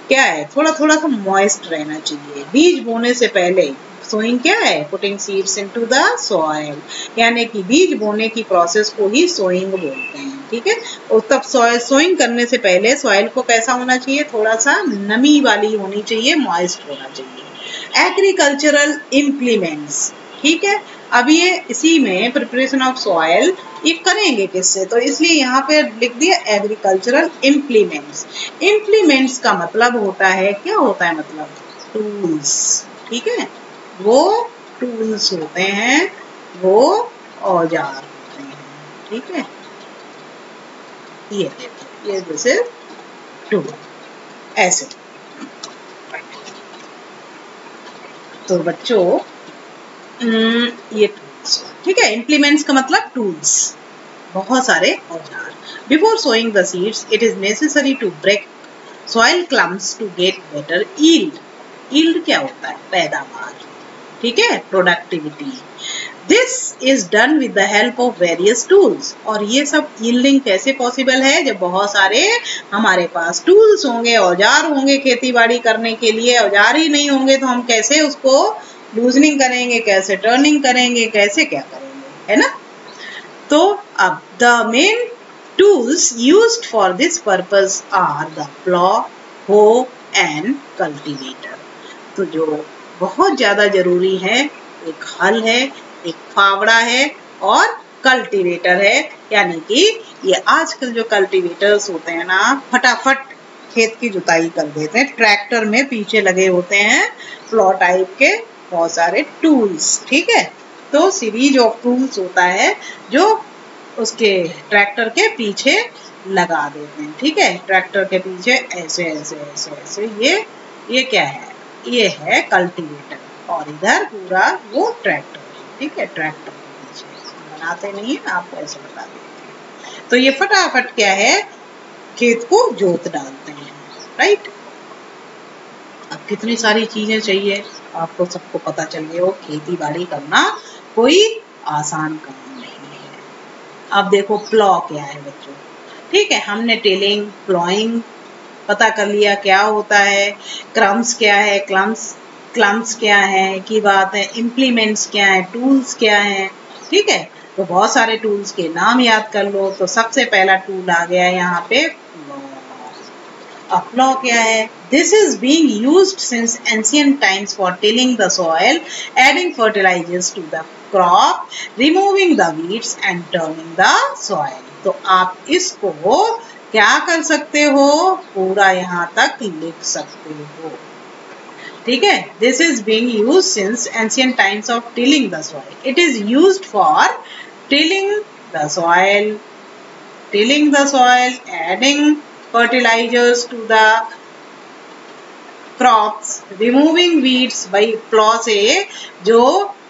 क्या है, थोड़ा थोड़ा सा मॉइस्ट रहना चाहिए। बीज बोने से पहले सोइंग क्या है, putting seeds into the soil, यानी कि बीज बोने की प्रोसेस को ही सोइंग बोलते हैं। ठीक है, और तब सोइंग करने से पहले सॉइल को कैसा होना चाहिए, थोड़ा सा नमी वाली होनी चाहिए, मॉइस्ट होना चाहिए। एग्रीकल्चरल इम्प्लीमेंट्स, ठीक है, अब ये इसी में प्रिपरेशन ऑफ सॉइल ये करेंगे किससे, तो इसलिए यहाँ पे लिख दिया एग्रीकल्चरल इम्प्लीमेंट्स। इम्प्लीमेंट्स का मतलब होता है, क्या होता है मतलब, टूल्स। ठीक है, वो टूल्स होते हैं, वो औजार होते हैं। ठीक है, ये देखो, ये जैसे टूल ऐसे। तो बच्चों ये टूल्स, ठीक है, इम्प्लीमेंट्स का मतलब टूल्स, बहुत सारे औजार। Before sowing the seeds it is necessary to break soil clumps to get better yield. Yield क्या होता है, पैदावार, ठीक है, productivity. This is done with the help of various tools. और ये सब यील्डिंग कैसे पॉसिबल है, जब बहुत सारे हमारे पास टूल्स होंगे, औजार होंगे खेती बाड़ी करने के लिए। औजार ही नहीं होंगे तो हम कैसे उसको लूजनिंग करेंगे, कैसे टर्निंग करेंगे, कैसे क्या करेंगे, है ना। तो अब the main tools used for this purpose are the plough, hoe and cultivator. तो जो बहुत ज्यादा जरूरी है, एक हल है, एक फावड़ा है और कल्टीवेटर है। यानी कि ये आजकल जो कल्टीवेटर्स होते हैं ना, फटाफट खेत की जुताई कर देते हैं। ट्रैक्टर में पीछे लगे होते हैं प्लॉ टाइप के बहुत सारे टूल्स। ठीक है, तो सीरीज ऑफ टूल्स होता है जो उसके ट्रैक्टर के पीछे लगा देते हैं। ठीक है, ट्रैक्टर के पीछे ऐसे ऐसे ऐसे ऐसे ये क्या है, ये है कल्टीवेटर, और इधर पूरा वो ट्रैक्टर। ठीक है, ट्रैक्टर के पीछे बनाते नहीं है, आपको ऐसे बता देते हैं। तो ये फटाफट क्या है, खेत को जोत डालते हैं। राइट, अब कितनी सारी चीजें चाहिए आपको, सबको पता चल गया हो, खेती बाड़ी करना कोई आसान काम नहीं है। अब देखो प्लॉ क्या है बच्चों। ठीक है, हमने टिलिंग, प्लॉइंग पता कर लिया क्या होता है, क्रम्स क्या है, क्लम्स क्या है की बात है, इम्प्लीमेंट्स क्या है, टूल्स क्या है। ठीक है, तो बहुत सारे टूल्स के नाम याद कर लो। तो सबसे पहला टूल आ गया यहाँ पे प्लॉ। अब प्लॉ क्या है, this is being used since ancient times for tilling the soil, adding fertilisers to the crop, removing the weeds and turning the soil. तो आप इसको क्या कर सकते हो, पूरा यहाँ तक लिख सकते हो। ठीक है, this is being used since ancient times of tilling the soil. It is used for tilling the soil, adding fertilizers to the crops, removing weeds by plow से जो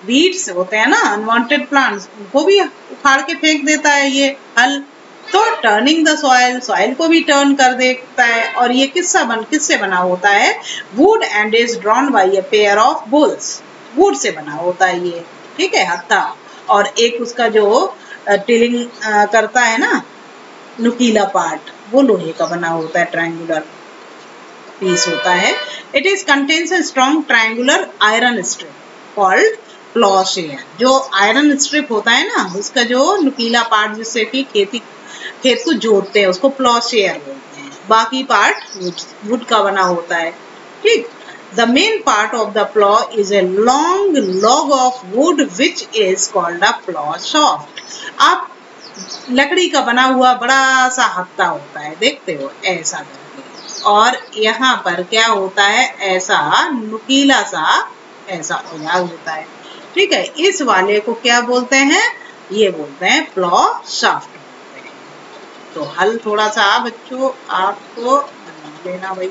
weeds होते हैं ना, unwanted plants, उनको भी उखाड़ के फेंक देता है ये हल. तो टर्निंग द सॉइल को भी टर्न कर देता है. और ये किससे बना होता है? Would and is drawn by a pair of bulls. Would say बना होता है ये, ठीक है, हत्था. और एक उसका जो टिलिंग करता है ना, नुकीला पार्ट, वो लोहे का बना होता है, ट्रायंगुलर पीस होता है. It is contains a strong triangular iron strip called ploughshare. जो आयरन स्ट्रिप होता है ना, उसका जो नुकीला पार्ट जिससे कि खेत को जोतते हैं, उसको प्लॉशेयर बोलते हैं. बाकी पार्ट वुड का बना होता है, ठीक. The main part of the plough is a long log of would which is called a plough shaft. आप लकड़ी का बना हुआ बड़ा सा हत्था होता है, देखते हो ऐसा करके, और यहाँ पर क्या होता है, ऐसा नुकीला सा ऐसा औजार होता है, ठीक है. इस वाले को क्या बोलते हैं? ये बोलते हैं प्लॉ शाफ्ट बोलते हैं. तो हल थोड़ा सा बच्चों आपको बना लेना भाई,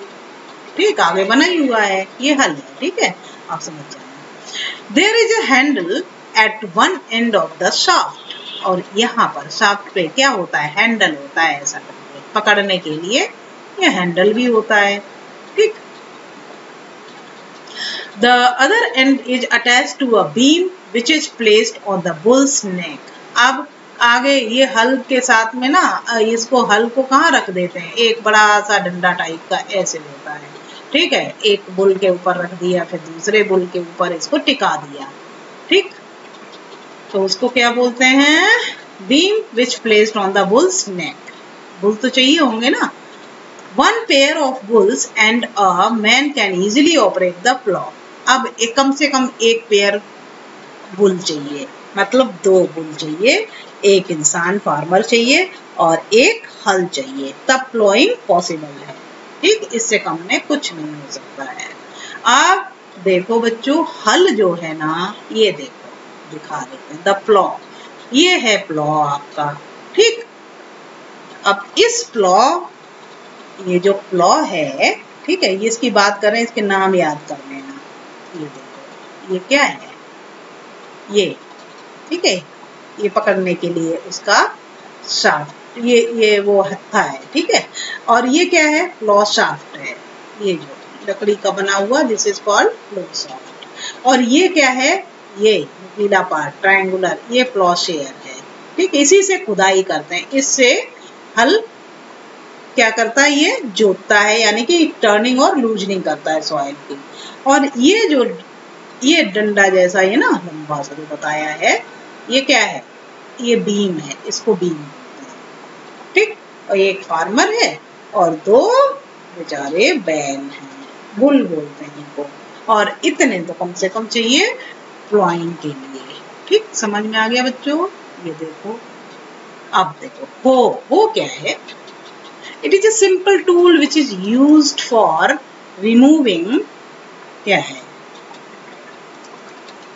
ठीक. आगे बना ही हुआ है, ये हल है, ठीक है, आप समझ जाना. There is a handle at one end of the shaft. और यहाँ पर शाफ्ट पे क्या होता है? हैंडल होता है, ऐसा करके पकड़ने के लिए ये हैंडल भी होता है, ठीक. The other end is attached to a beam which is placed on the bull's neck. अब आगे ये हल के साथ में ना, इसको हल को कहाँ रख देते हैं? एक बड़ा सा डंडा टाइप का ऐसे होता है, ठीक है. एक बुल के ऊपर रख दिया, फिर दूसरे बुल के ऊपर इसको टिका दिया, ठीक. तो उसको क्या बोलते हैं? Beam which placed on the bull's neck. Bull तो चाहिए होंगे ना. One pair of bulls and a man can easily operate the plough. अब कम से कम एक पेयर बुल चाहिए, मतलब 2 बुल चाहिए, एक इंसान फार्मर चाहिए और एक हल चाहिए, तब प्लॉइंग पॉसिबल है, ठीक. इससे कम में कुछ नहीं हो सकता है. अब देखो बच्चों, हल जो है ना, ये देखो दिखा देते हैं. द प्लॉ, ये है प्लॉ आपका, ठीक. अब इस प्लॉ, ये जो प्लॉ है, ठीक है, ये इसकी बात कर रहे हैं, इसके नाम याद कर लेना. ये देखो, ये क्या है? ये, ठीक है, ये पकड़ने के लिए उसका शाफ्ट, ये वो हत्था है, ठीक है. और ये क्या है? प्लॉ शाफ्ट है, ये जो लकड़ी का बना हुआ, this is called plough shaft. और ये क्या है? ये नुकीला पार्ट ट्रायंगुलर, ये प्लॉशेयर है, ठीक. इसी से खुदाई करते हैं, इससे हल क्या करता है? ये जोतता है, यानी कि टर्निंग और लूजनिंग करता है सॉइल की. और ये जो ये डंडा जैसा ये ना लंबा सा जो बताया है, ये क्या है? ये बीम है, इसको बीम बोलते हैं, ठीक. और ये एक फार्मर है और 2 बेचारे बैल हैं, बुल बोलते हैं इनको. और इतने तो कम से कम चाहिए प्लॉइंग के लिए, ठीक. समझ में आ गया बच्चों? ये देखो, अब देखो हो क्या है? It is a simple tool which is used for removing, क्या है?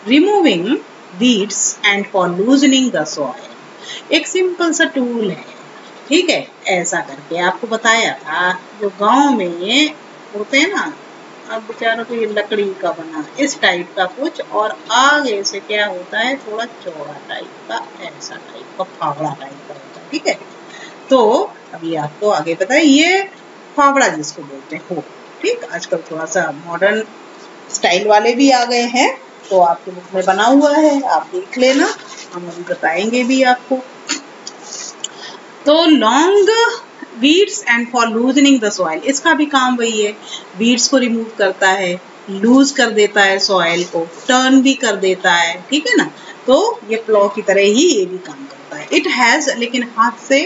Removing weeds and for loosening the soil. एक सिंपल सा टूल है, ठीक है. ऐसा करके आपको बताया था, जो गांव में होते हैं ना, अब बेचारों को ये लकड़ी का बना इस टाइप का कुछ, और आगे से क्या होता है? थोड़ा चौड़ा टाइप का, ऐसा टाइप का फावड़ा टाइप का होता है, ठीक है. तो अभी आपको आगे पता है, ये फावड़ा जिसको बोलते हैं, हो, ठीक. आजकल थोड़ा सा मॉडर्न स्टाइल वाले भी आ गए हैं, तो आपके बुक में बना हुआ है, आप देख लेना, हम अभी बताएंगे भी आपको. तो long weeds and for loosening the soil, इसका भी काम वही है, वीड्स को रिमूव करता है, लूज कर देता है सॉइल को, टर्न भी कर देता है, ठीक है ना. तो ये प्लॉ की तरह ही ये भी काम करता है. इट हैज, लेकिन हाथ से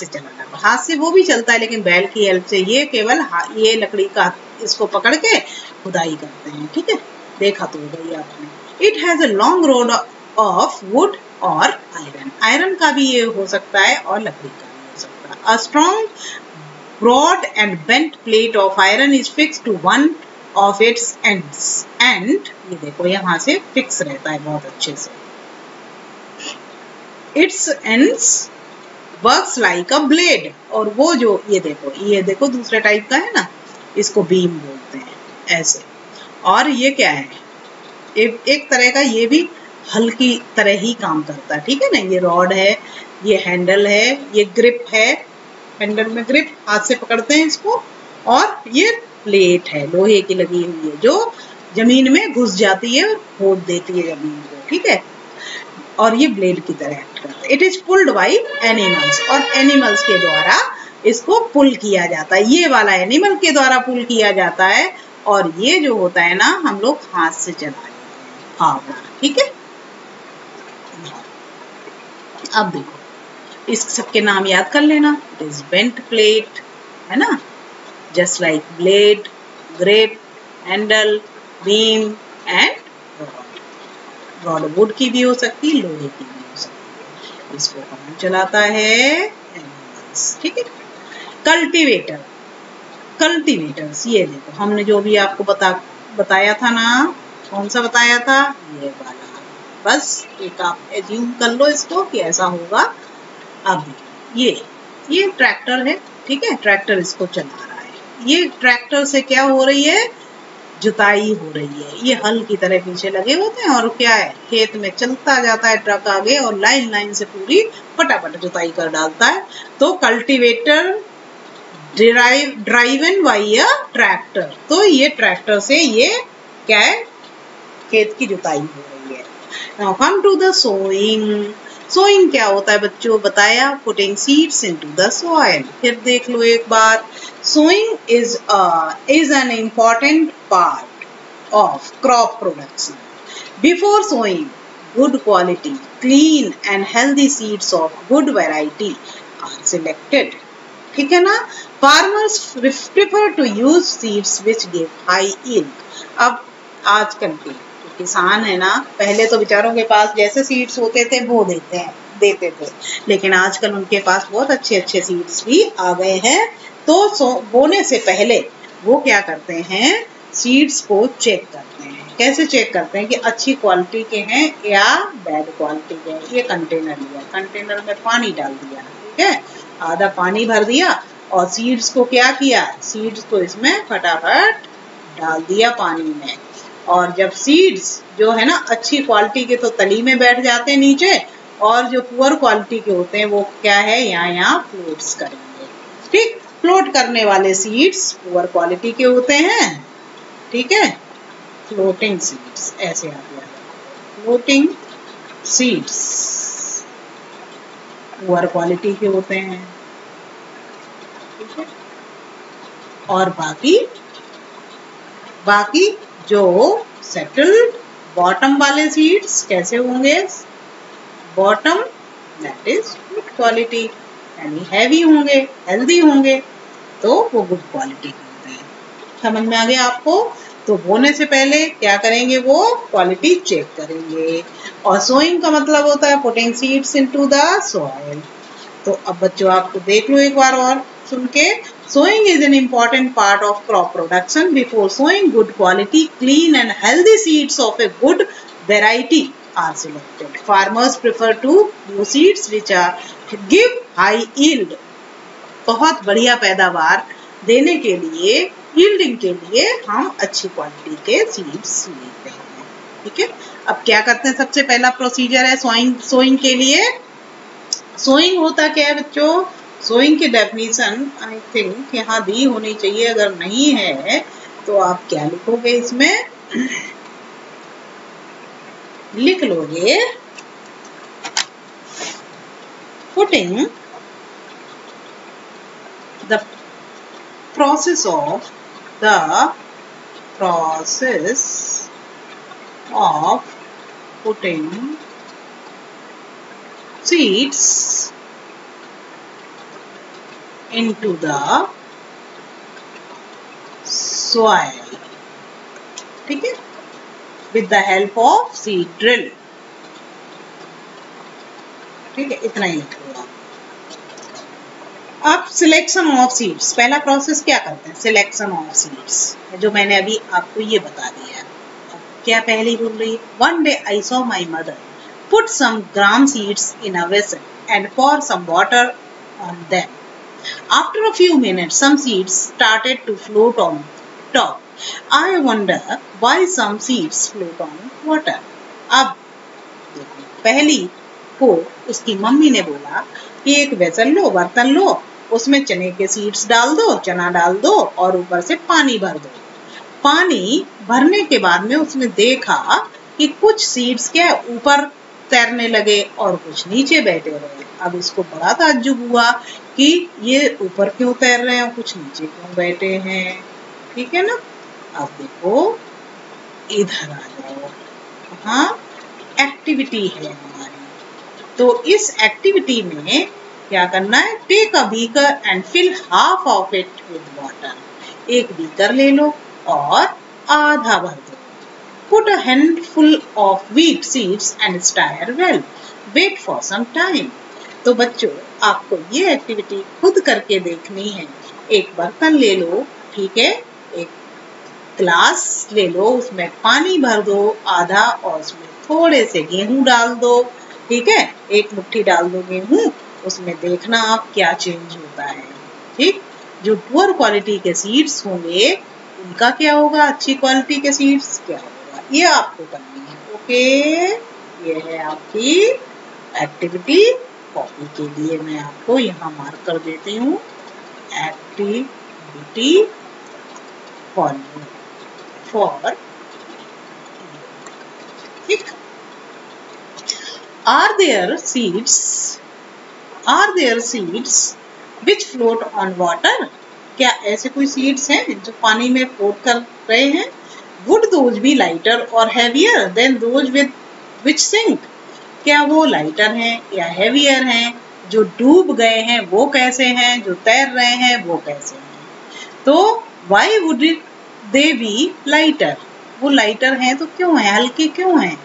चलाना, हाथ से वो भी चलता है, लेकिन बैल की हेल्प से. ये केवल ये लकड़ी का इसको पकड़ के खुदाई करते हैं, ठीक है. देखा तो भाई आपने. It has a long road of wood और आयरन. आयरन का भी ये हो सकता है और लकड़ी का भी हो सकता है. A strong broad and bent plate of iron is fixed to one of its ends, and ये देखो यहाँ से फिक्स रहता है बहुत अच्छे से। It's ends works like a blade, और वो जो ये देखो दूसरे टाइप का है ना, इसको बीम बोलते हैं ऐसे। और ये क्या है, एक तरह का ये भी हल्की तरह ही काम करता है, ठीक है ना। ये रॉड है, ये हैंडल है, ये ग्रिप है, हैंडल में ग्रिप, हाथ से पकड़ते हैं इसको, और ये प्लेट है लोहे की लगी हुई है जो जमीन में घुस जाती है और खोद देती है जमीन को, ठीक है। और ये ब्लेड की तरह एक्ट करता है। It is pulled by animals, और एनिमल्स के द्वारा इसको पुल किया जाता है। ये वाला एनिमल के द्वारा पुल किया जाता है, और ये जो होता है ना हम लोग हाथ से चला लेते हैं, फावड़ा, ठीक है। अब देखो इस सबके नाम याद कर लेना। इट इज बेंट प्लेट, है ना, just like blade, grip, handle, beam and rod. Rod would की भी हो सकती है, लोहे की भी हो सकती है। इसको कौन चलाता है, एनिमल्स, ठीक है। कल्टीवेटर, कल्टीवेटर्स, ये देखो हमने जो भी आपको बताया था ना, कौन सा बताया था, ये वाला। बस एक आप एज्यूम कर लो इसको कि ऐसा होगा। अब ये ट्रैक्टर है, ठीक है, ट्रैक्टर इसको चला रहा है। ये ट्रैक्टर से क्या हो रही है, जुताई हो रही है। ये हल की तरह पीछे लगे होते हैं, और क्या है, खेत में चलता जाता है ट्रक आगे, और लाइन लाइन से पूरी फटाफट जुताई कर डालता है। तो cultivator driven by a tractor, तो ये ट्रैक्टर से ये क्या है, खेत की जुताई हो रही है। Now come to the sowing. Sowing क्या होता है बच्चों, बताया, putting seeds into the soil. फिर देख लो एक बार, sowing is an important part of crop production. Before sowing, good quality, clean and healthy seeds of good variety are selected, ठीक है ना। Farmers prefer to use seeds which give high yield. अब आजकल के किसान है ना, पहले तो बेचारों के पास जैसे सीड्स होते थे वो देते थे, लेकिन आजकल उनके पास बहुत अच्छे अच्छे सीड्स भी आ गए हैं। तो बोने से पहले वो क्या करते हैं, सीड्स को चेक करते हैं। कैसे चेक करते हैं कि अच्छी क्वालिटी के हैं या बैड क्वालिटी के हैं। ये कंटेनर लिया, कंटेनर में पानी डाल दिया, ठीक है, आधा पानी भर दिया, और सीड्स को क्या किया, सीड्स को इसमें फटाफट डाल दिया पानी में। और जब सीड्स जो है ना अच्छी क्वालिटी के तो तली में बैठ जाते हैं नीचे, और जो पुअर क्वालिटी के होते हैं वो क्या है, यहाँ फ्लोट्स करेंगे, ठीक। फ्लोट करने वाले सीड्स पुअर क्वालिटी के होते हैं, ठीक है, फ्लोटिंग सीड्स, ऐसे आप याद रखो, फ्लोटिंग सीड्स पुअर क्वालिटी के होते हैं, ठीक है। और बाकी जो सेटल्ड बॉटम वाले सीड्स कैसे होंगे, bottom that is good quality, यानी हैवी होंगे, हेल्दी होंगे, तो वो गुड क्वालिटी के होते हैं। समझ में आ गया आपको। तो बोने से पहले क्या करेंगे, वो क्वालिटी चेक करेंगे। और सोइंग का मतलब होता है putting seeds into the soil. तो अब बच्चों आपको देख लो एक बार और सुन के, sowing is an important part of crop production. Before sowing, good quality, clean and healthy seeds of a good variety are selected. Farmers prefer to use seeds which give high yield. बहुत बढ़िया पैदावार देने के लिए, yielding के लिए हम अच्छी क्वालिटी के सीड्स लेते हैं, ठीक है। अब क्या करते हैं, सबसे पहला प्रोसीजर है सोइंग के लिए। सोइंग होता क्या है बच्चों, सोइंग की डेफिनेशन आई थिंक यहाँ दी होनी चाहिए, अगर नहीं है तो आप क्या लिखोगे इसमें, लिख लोगे putting the process of putting seeds into the soil, ठीक है, with the help of seed drill, ठीक है, इतना ही लिख लो। अब सिलेक्शन ऑफ सीड्स, पहला प्रोसेस क्या करते हैं, सिलेक्शन ऑफ सीड्स, जो मैंने अभी आपको ये बता दिया है। क्या पहले बोल रही है, one day I saw my mother put some gram seeds in a vessel and pour some water on them. After a few minutes, some seeds started to float on top. I wonder why some seeds float on water. अब देखो, पहली को उसकी mummy ने बोला कि एक vessel लो, बर्तन लो, उसमें चने के सीड्स डाल दो, चना डाल दो और ऊपर से पानी भर दो। पानी भरने के बाद में उसने देखा कि कुछ सीड्स क्या ऊपर तैरने लगे और कुछ नीचे बैठे रहे। अब इसको बड़ा ताज्जुब हुआ कि ये ऊपर क्यों तैर रहे हैं और कुछ नीचे क्यों बैठे हैं। ठीक है ना। अब देखो इधर आ जाओ, हाँ एक्टिविटी है हमारी। तो इस एक्टिविटी में क्या करना है, take a beaker and fill half of it with water. एक बीकर ले लो और आधा भर दो। Put a handful of wheat seeds and stir well. Wait for some time. तो बच्चों आपको ये एक्टिविटी खुद करके देखनी है। एक बर्तन ले लो, ठीक है, एक ग्लास ले लो, उसमें पानी भर दो आधा और उसमें थोड़े से गेहूं डाल दो। ठीक है, एक मुट्ठी डाल दो गेहूं, उसमें देखना आप क्या चेंज होता है। ठीक, जो पुअर क्वालिटी के सीड्स होंगे उनका क्या होगा, अच्छी क्वालिटी के सीड्स क्या होगा, ये आपको करनी है। ओके, ये है आपकी एक्टिविटी। कॉपी के लिए मैं आपको यहाँ मार्क कर देती हूँ, एक्टिविटी फॉर ठीक। Are there seeds which float on water, क्या ऐसे कोई सीड्स हैं जो पानी में फ्लोट कर रहे हैं। Would those be lighter or heavier than those which sink? क्या वो लाइटर हैं या हेवियर हैं, जो डूब गए हैं वो कैसे हैं, जो तैर रहे हैं वो कैसे हैं। तो why would they be lighter? वो लाइटर हैं तो क्यों हैं, हल्के क्यों हैं,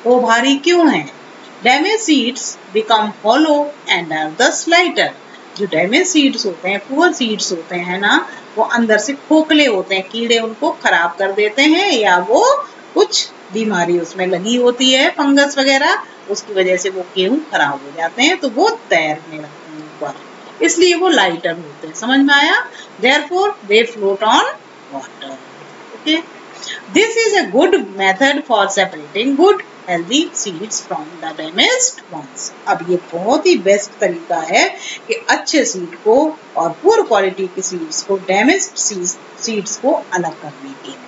वो भारी क्यों हैं। Damaged seeds become hollow and are thus lighter. जो डैमेज सीड्स होते हैं, पुअर सीड्स होते हैं ना, वो अंदर से खोखले होते हैं, कीड़े उनको खराब कर देते हैं या वो कुछ बीमारी उसमें लगी होती है, फंगस वगैरह, उसकी वजह से वो गेहूं खराब हो जाते हैं, तो वो तैरने लगते हैं ऊपर, इसलिए वो लाइटर होते हैं। समझ में आया। Therefore they float on water. Okay. This is a good method for separating good healthy seeds from the damaged ones. अब ये बहुत ही बेस्ट तरीका है कि अच्छे सीड को और पुअर क्वालिटी के सीड्स को डैमेज्ड सीड्स को अलग करने के लिए।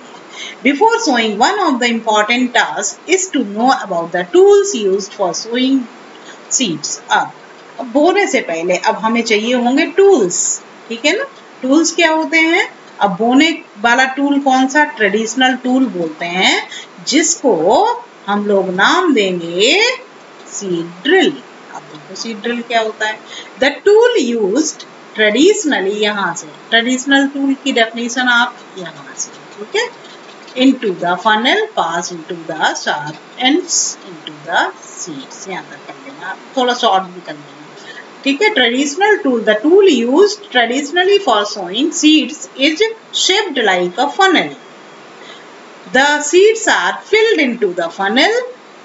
Before sowing, one of the important tasks is to know about the tools used for sowing seeds. अब बोने से पहले अब हमें चाहिए होंगे टूल्स। ठीक है ना। टूल्स क्या होते हैं, अब बोने वाला टूल कौन सा, ट्रेडिशनल टूल बोलते हैं, जिसको हम लोग नाम देंगे सीड ड्रिल। अब देखो सीड ड्रिल क्या होता है, द टूल यूज्ड ट्रेडिशनली, यहाँ से ट्रेडिशनल टूल की डेफिनेशन आप यहाँ से, ठीक है, into the funnel, pass into the sharp ends into the seeds, यहाँ तक कर लेना, थोड़ा शॉर्ट भी कर लेना। ठीक है, traditional tool, the tool used traditionally for sowing seeds is shaped like a funnel. The seeds are filled into the funnel,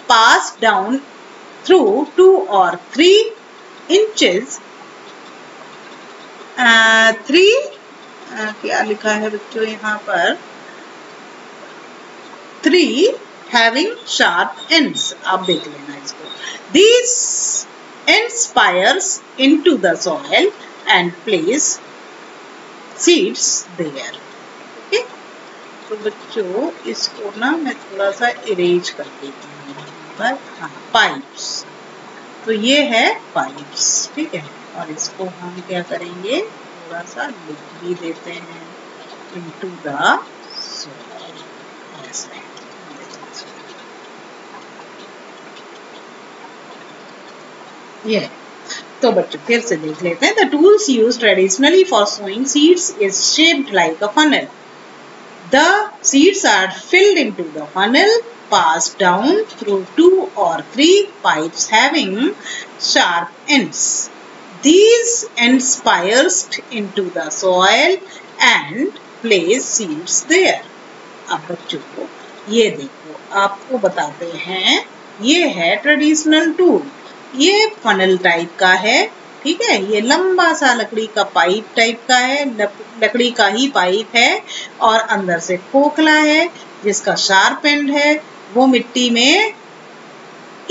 passed down through 2 or 3 inches. क्या लिखा है बच्चों यहाँ पर, 3 having sharp ends. आप देख लेना इसको। These ends pierce into the soil and place seeds there. Okay? तो बच्चों इसको ना मैं थोड़ा सा इरेज कर देती हूँ यहाँ पर। हाँ, पाइप्स, तो ये है पाइप्स, ठीक है, और इसको हम क्या करेंगे, थोड़ा सा लिख भी देते हैं इनटू द सोइल, ऐसे। ये तो बच्चों फिर से देख लेते हैं। The tools used traditionally for sowing seeds is shaped like a funnel. The seeds are filled into the funnel, passed down through 2 or 3 pipes having sharp ends. these ends pierced into the soil and place seeds there. अब बच्चों को ये देखो, आपको बताते हैं, ये है ट्रेडिशनल टूल। ये फनल टाइप का है, ठीक है। ये लंबा सा लकड़ी का पाइप टाइप का है, लकड़ी का ही पाइप है और अंदर से खोखला है जिसका शार्प एंड है। वो मिट्टी में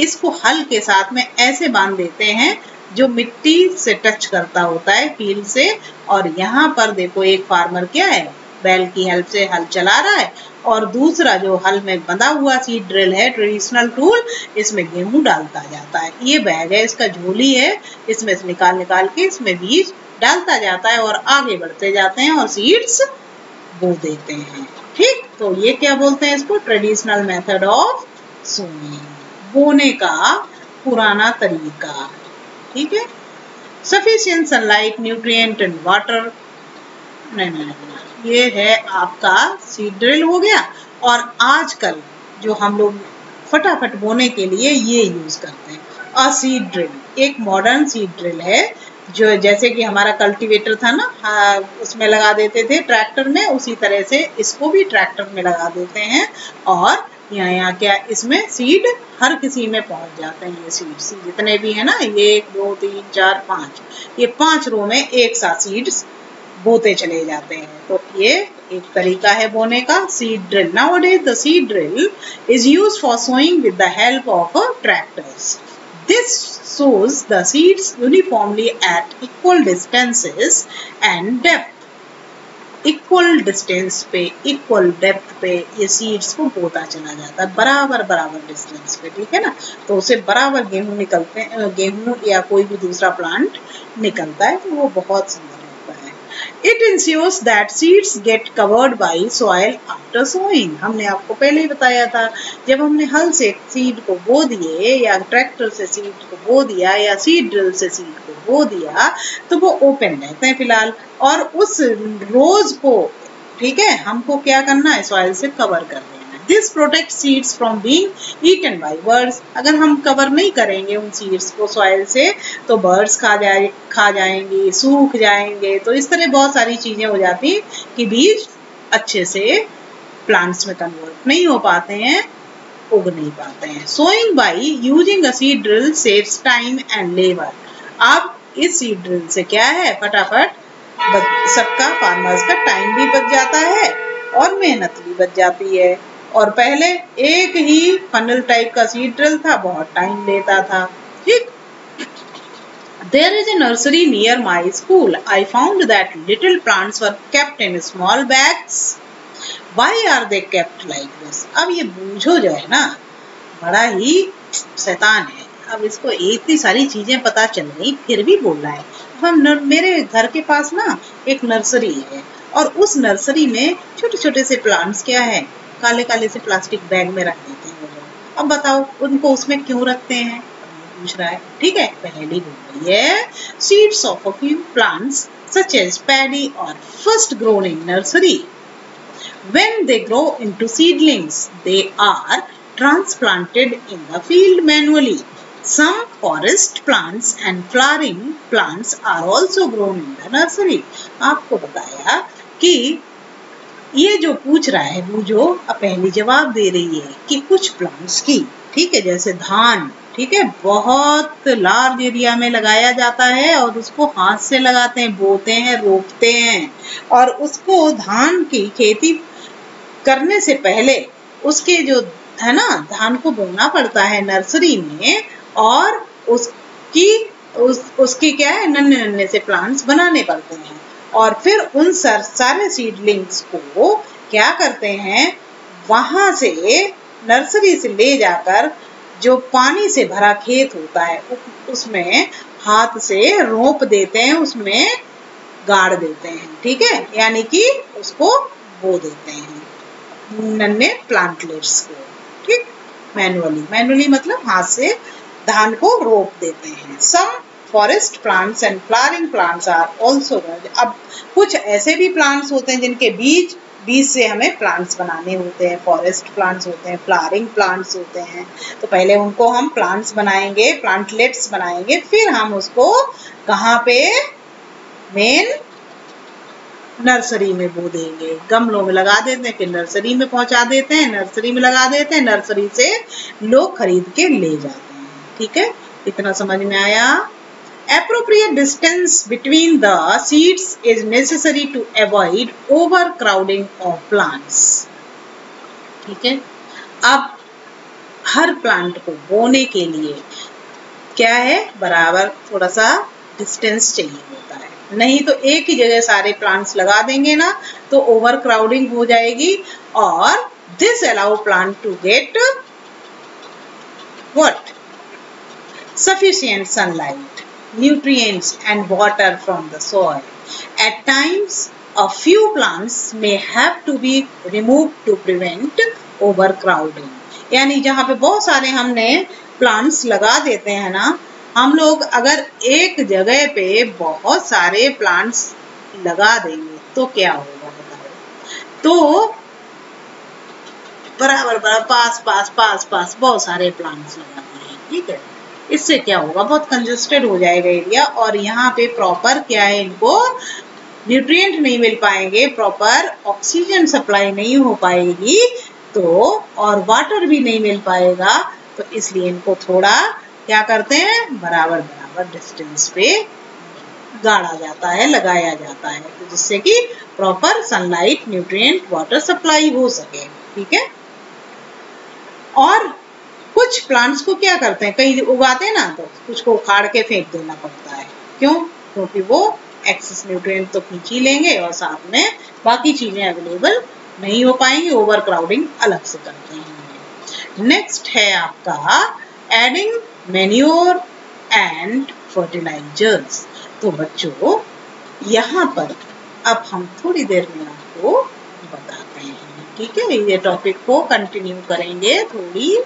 इसको हल के साथ में ऐसे बांध देते हैं जो मिट्टी से टच करता होता है फील्ड से। और यहाँ पर देखो एक फार्मर क्या है, बैल की हेल्प से हल चला रहा है और दूसरा जो हल में बंधा हुआ सीड ड्रिल है, ट्रेडिशनल टूल, इसमें गेहूं डालता जाता है। ये बैग है, इसका झोली है, इसमें से निकाल निकाल के इसमें बीज डालता जाता है और आगे बढ़ते जाते हैं और सीड्स बो देते हैं, ठीक। तो ये क्या बोलते हैं इसको, ट्रेडिशनल मेथड ऑफ सोइंग, बोने का पुराना तरीका, ठीक है। Sufficient sunlight, nutrient and water, नहीं, ये है आपका सीड ड्रिल हो गया। और आजकल जो हम लोग फटाफट बोने के लिए ये यूज करते हैं, और सीड ड्रिल एक मॉडर्न सीड ड्रिल है, जो जैसे कि हमारा कल्टीवेटर था ना, उसमें लगा देते थे ट्रैक्टर में, उसी तरह से इसको भी ट्रैक्टर में लगा देते हैं और यहाँ क्या इसमें सीड हर किसी में पहुंच जाते हैं। ये सीड जितने भी है ना, 1 2 3 4 5, ये 5 रो में एक साथ सीड्स बोते चले जाते हैं। तो ये एक तरीका है बोने का, seed drill. Nowadays the seed drill is used for sowing with the help of tractors. This sows the seeds uniformly at equal distances and depth. Equal distance पे, इक्वल डेप्थ पे ये सीड्स को बोता चला जाता है, बराबर डिस्टेंस पे, ठीक है ना। तो उसे बराबर गेहूं निकलते हैं, गेहूं या कोई भी दूसरा प्लांट निकलता है, तो वो बहुत सुंदर होता है। It ensures that seeds get covered by soil after sowing. हमने आपको पहले ही बताया था, जब हमने हल से सीड को बो दिए या ट्रैक्टर से सीड को बो दिया या सीड ड्रिल से सीड को बो दिया, तो वो ओपन रहते हैं फिलहाल, और उस रोज को, ठीक है, हमको क्या करना है, सॉइल से कवर कर देना। This protects seeds from being eaten by birds. अगर हम कवर नहीं करेंगे उन सीड्स को सॉइल से, तो बर्ड्स खा जाएंगे, सूख जाएंगे। तो इस तरह बहुत सारी चीजें हो जाती हैं कि बीज अच्छे से प्लांट्स में कन्वर्ट नहीं हो पाते हैं, उग नहीं पाते हैं। Sowing by using a seed drill saves time and labor. अब इस सीड ड्रिल से क्या है, फटाफट सबका फार्मर्स का टाइम भी बच जाता है और मेहनत भी बच जाती है। और पहले एक ही फनल टाइप का सीड ड्रिल था, बहुत टाइम लेता था, ठीक। There is a nursery near my school. I found that little plants were kept in small bags. Why are they kept like this? अब ये बूझो जो है ना, बड़ा ही शैतान है। अब इसको इतनी सारी चीजें पता चल गई, फिर भी बोल रहा है। मेरे घर के पास ना एक नर्सरी है, और उस नर्सरी में छोटे छोटे से प्लांट्स क्या है, काले काले से प्लास्टिक बैग में रख देते हैं वो लोग। अब बताओ उनको उसमें क्यों रखते हैं, पूछ रहा है, ठीक है। पहली बोल रही है, seeds of a few plants such as paddy are first grown in nursery, when they grow into seedlings they are transplanted in the field manually. Some forest plants and flowering plants are also grown in the nursery. आपको बताया कि ये जो पूछ रहा है वो जो पहली जवाब दे रही है कि कुछ प्लांट्स की, ठीक है, जैसे धान, ठीक है, बहुत लार्ज एरिया में लगाया जाता है और उसको हाथ से लगाते हैं, बोते हैं, रोपते हैं, और उसको धान की खेती करने से पहले उसके जो है ना, धान को बोना पड़ता है नर्सरी में, और उसकी क्या है, नन्हे नन्हे से प्लांट्स बनाने पड़ते हैं। और फिर उन सारे सीडलिंग्स को क्या करते हैं, वहां से नर्सरी से ले जाकर जो पानी से भरा खेत होता है उसमें हाथ से रोप देते हैं, उसमें गाड़ देते हैं, ठीक है, यानी कि उसको बो देते हैं नन्हे प्लांटलेट्स को, ठीक। मैनुअली मतलब हाथ से धान को रोप देते हैं। Some forest plants and flowering plants are also. अब कुछ ऐसे भी प्लांट्स होते हैं जिनके बीज बीज से हमें प्लांट्स बनाने होते हैं, फॉरेस्ट प्लांट्स होते हैं, फ्लावरिंग प्लांट्स होते हैं। तो पहले उनको हम प्लांट्स बनाएंगे, प्लांटलेट्स बनाएंगे, फिर हम उसको कहाँ पे, मेन नर्सरी में बो देंगे। गमलों में लगा देते हैं, फिर नर्सरी में पहुंचा देते हैं, नर्सरी में लगा देते हैं, नर्सरी से लोग खरीद के ले जाते हैं। ठीक है, इतना समझ में आया? Appropriate distance between the seeds is necessary to avoid overcrowding of plants. ठीक है, अब हर प्लांट को बोने के लिए क्या है, बराबर थोड़ा सा डिस्टेंस चाहिए होता है, नहीं तो एक ही जगह सारे प्लांट्स लगा देंगे ना तो ओवर क्राउडिंग हो जाएगी। और this allow plant to get what, sufficient sunlight, nutrients and water from the soil. At times, a few plants may have to be removed to prevent overcrowding. यानी जहाँ पे बहुत सारे हमने प्लांट्स लगा देते हैं ना, हम लोग अगर एक जगह पे बहुत सारे प्लांट्स लगा देंगे तो क्या होगा बताओ? तो बराबर पास पास पास पास बहुत सारे प्लांट्स लगाते हैं। ठीक है, इससे क्या होगा, बहुत कंजेस्टेड हो जाएगा एरिया, और यहाँ पे प्रॉपर क्या है, इनको न्यूट्रिएंट नहीं मिल पाएंगे, प्रॉपर ऑक्सीजन सप्लाई नहीं हो पाएगी, तो और वाटर भी नहीं मिल पाएगा, तो इसलिए इनको थोड़ा क्या करते हैं, बराबर बराबर डिस्टेंस पे गाड़ा जाता है, लगाया जाता है, तो जिससे कि proper sunlight, nutrient, water supply हो सके। ठीक है, और कुछ प्लांट्स को क्या करते हैं, कहीं उगाते हैं ना तो कुछ को उखाड़ के फेंक देना पड़ता है। क्यों? क्योंकि वो एक्सेस न्यूट्रिएंट तो खींच ही लेंगे और साथ में बाकी चीजें अवेलेबल नहीं हो पाएंगी, ओवर क्राउडिंग अलग से करते हैं। नेक्स्ट है आपका एडिंग मैन्योर एंड फर्टिलाइजर्स। तो बच्चों यहाँ पर अब हम थोड़ी देर में आपको बताते हैं। ठीक है, ये टॉपिक को कंटिन्यू करेंगे थोड़ी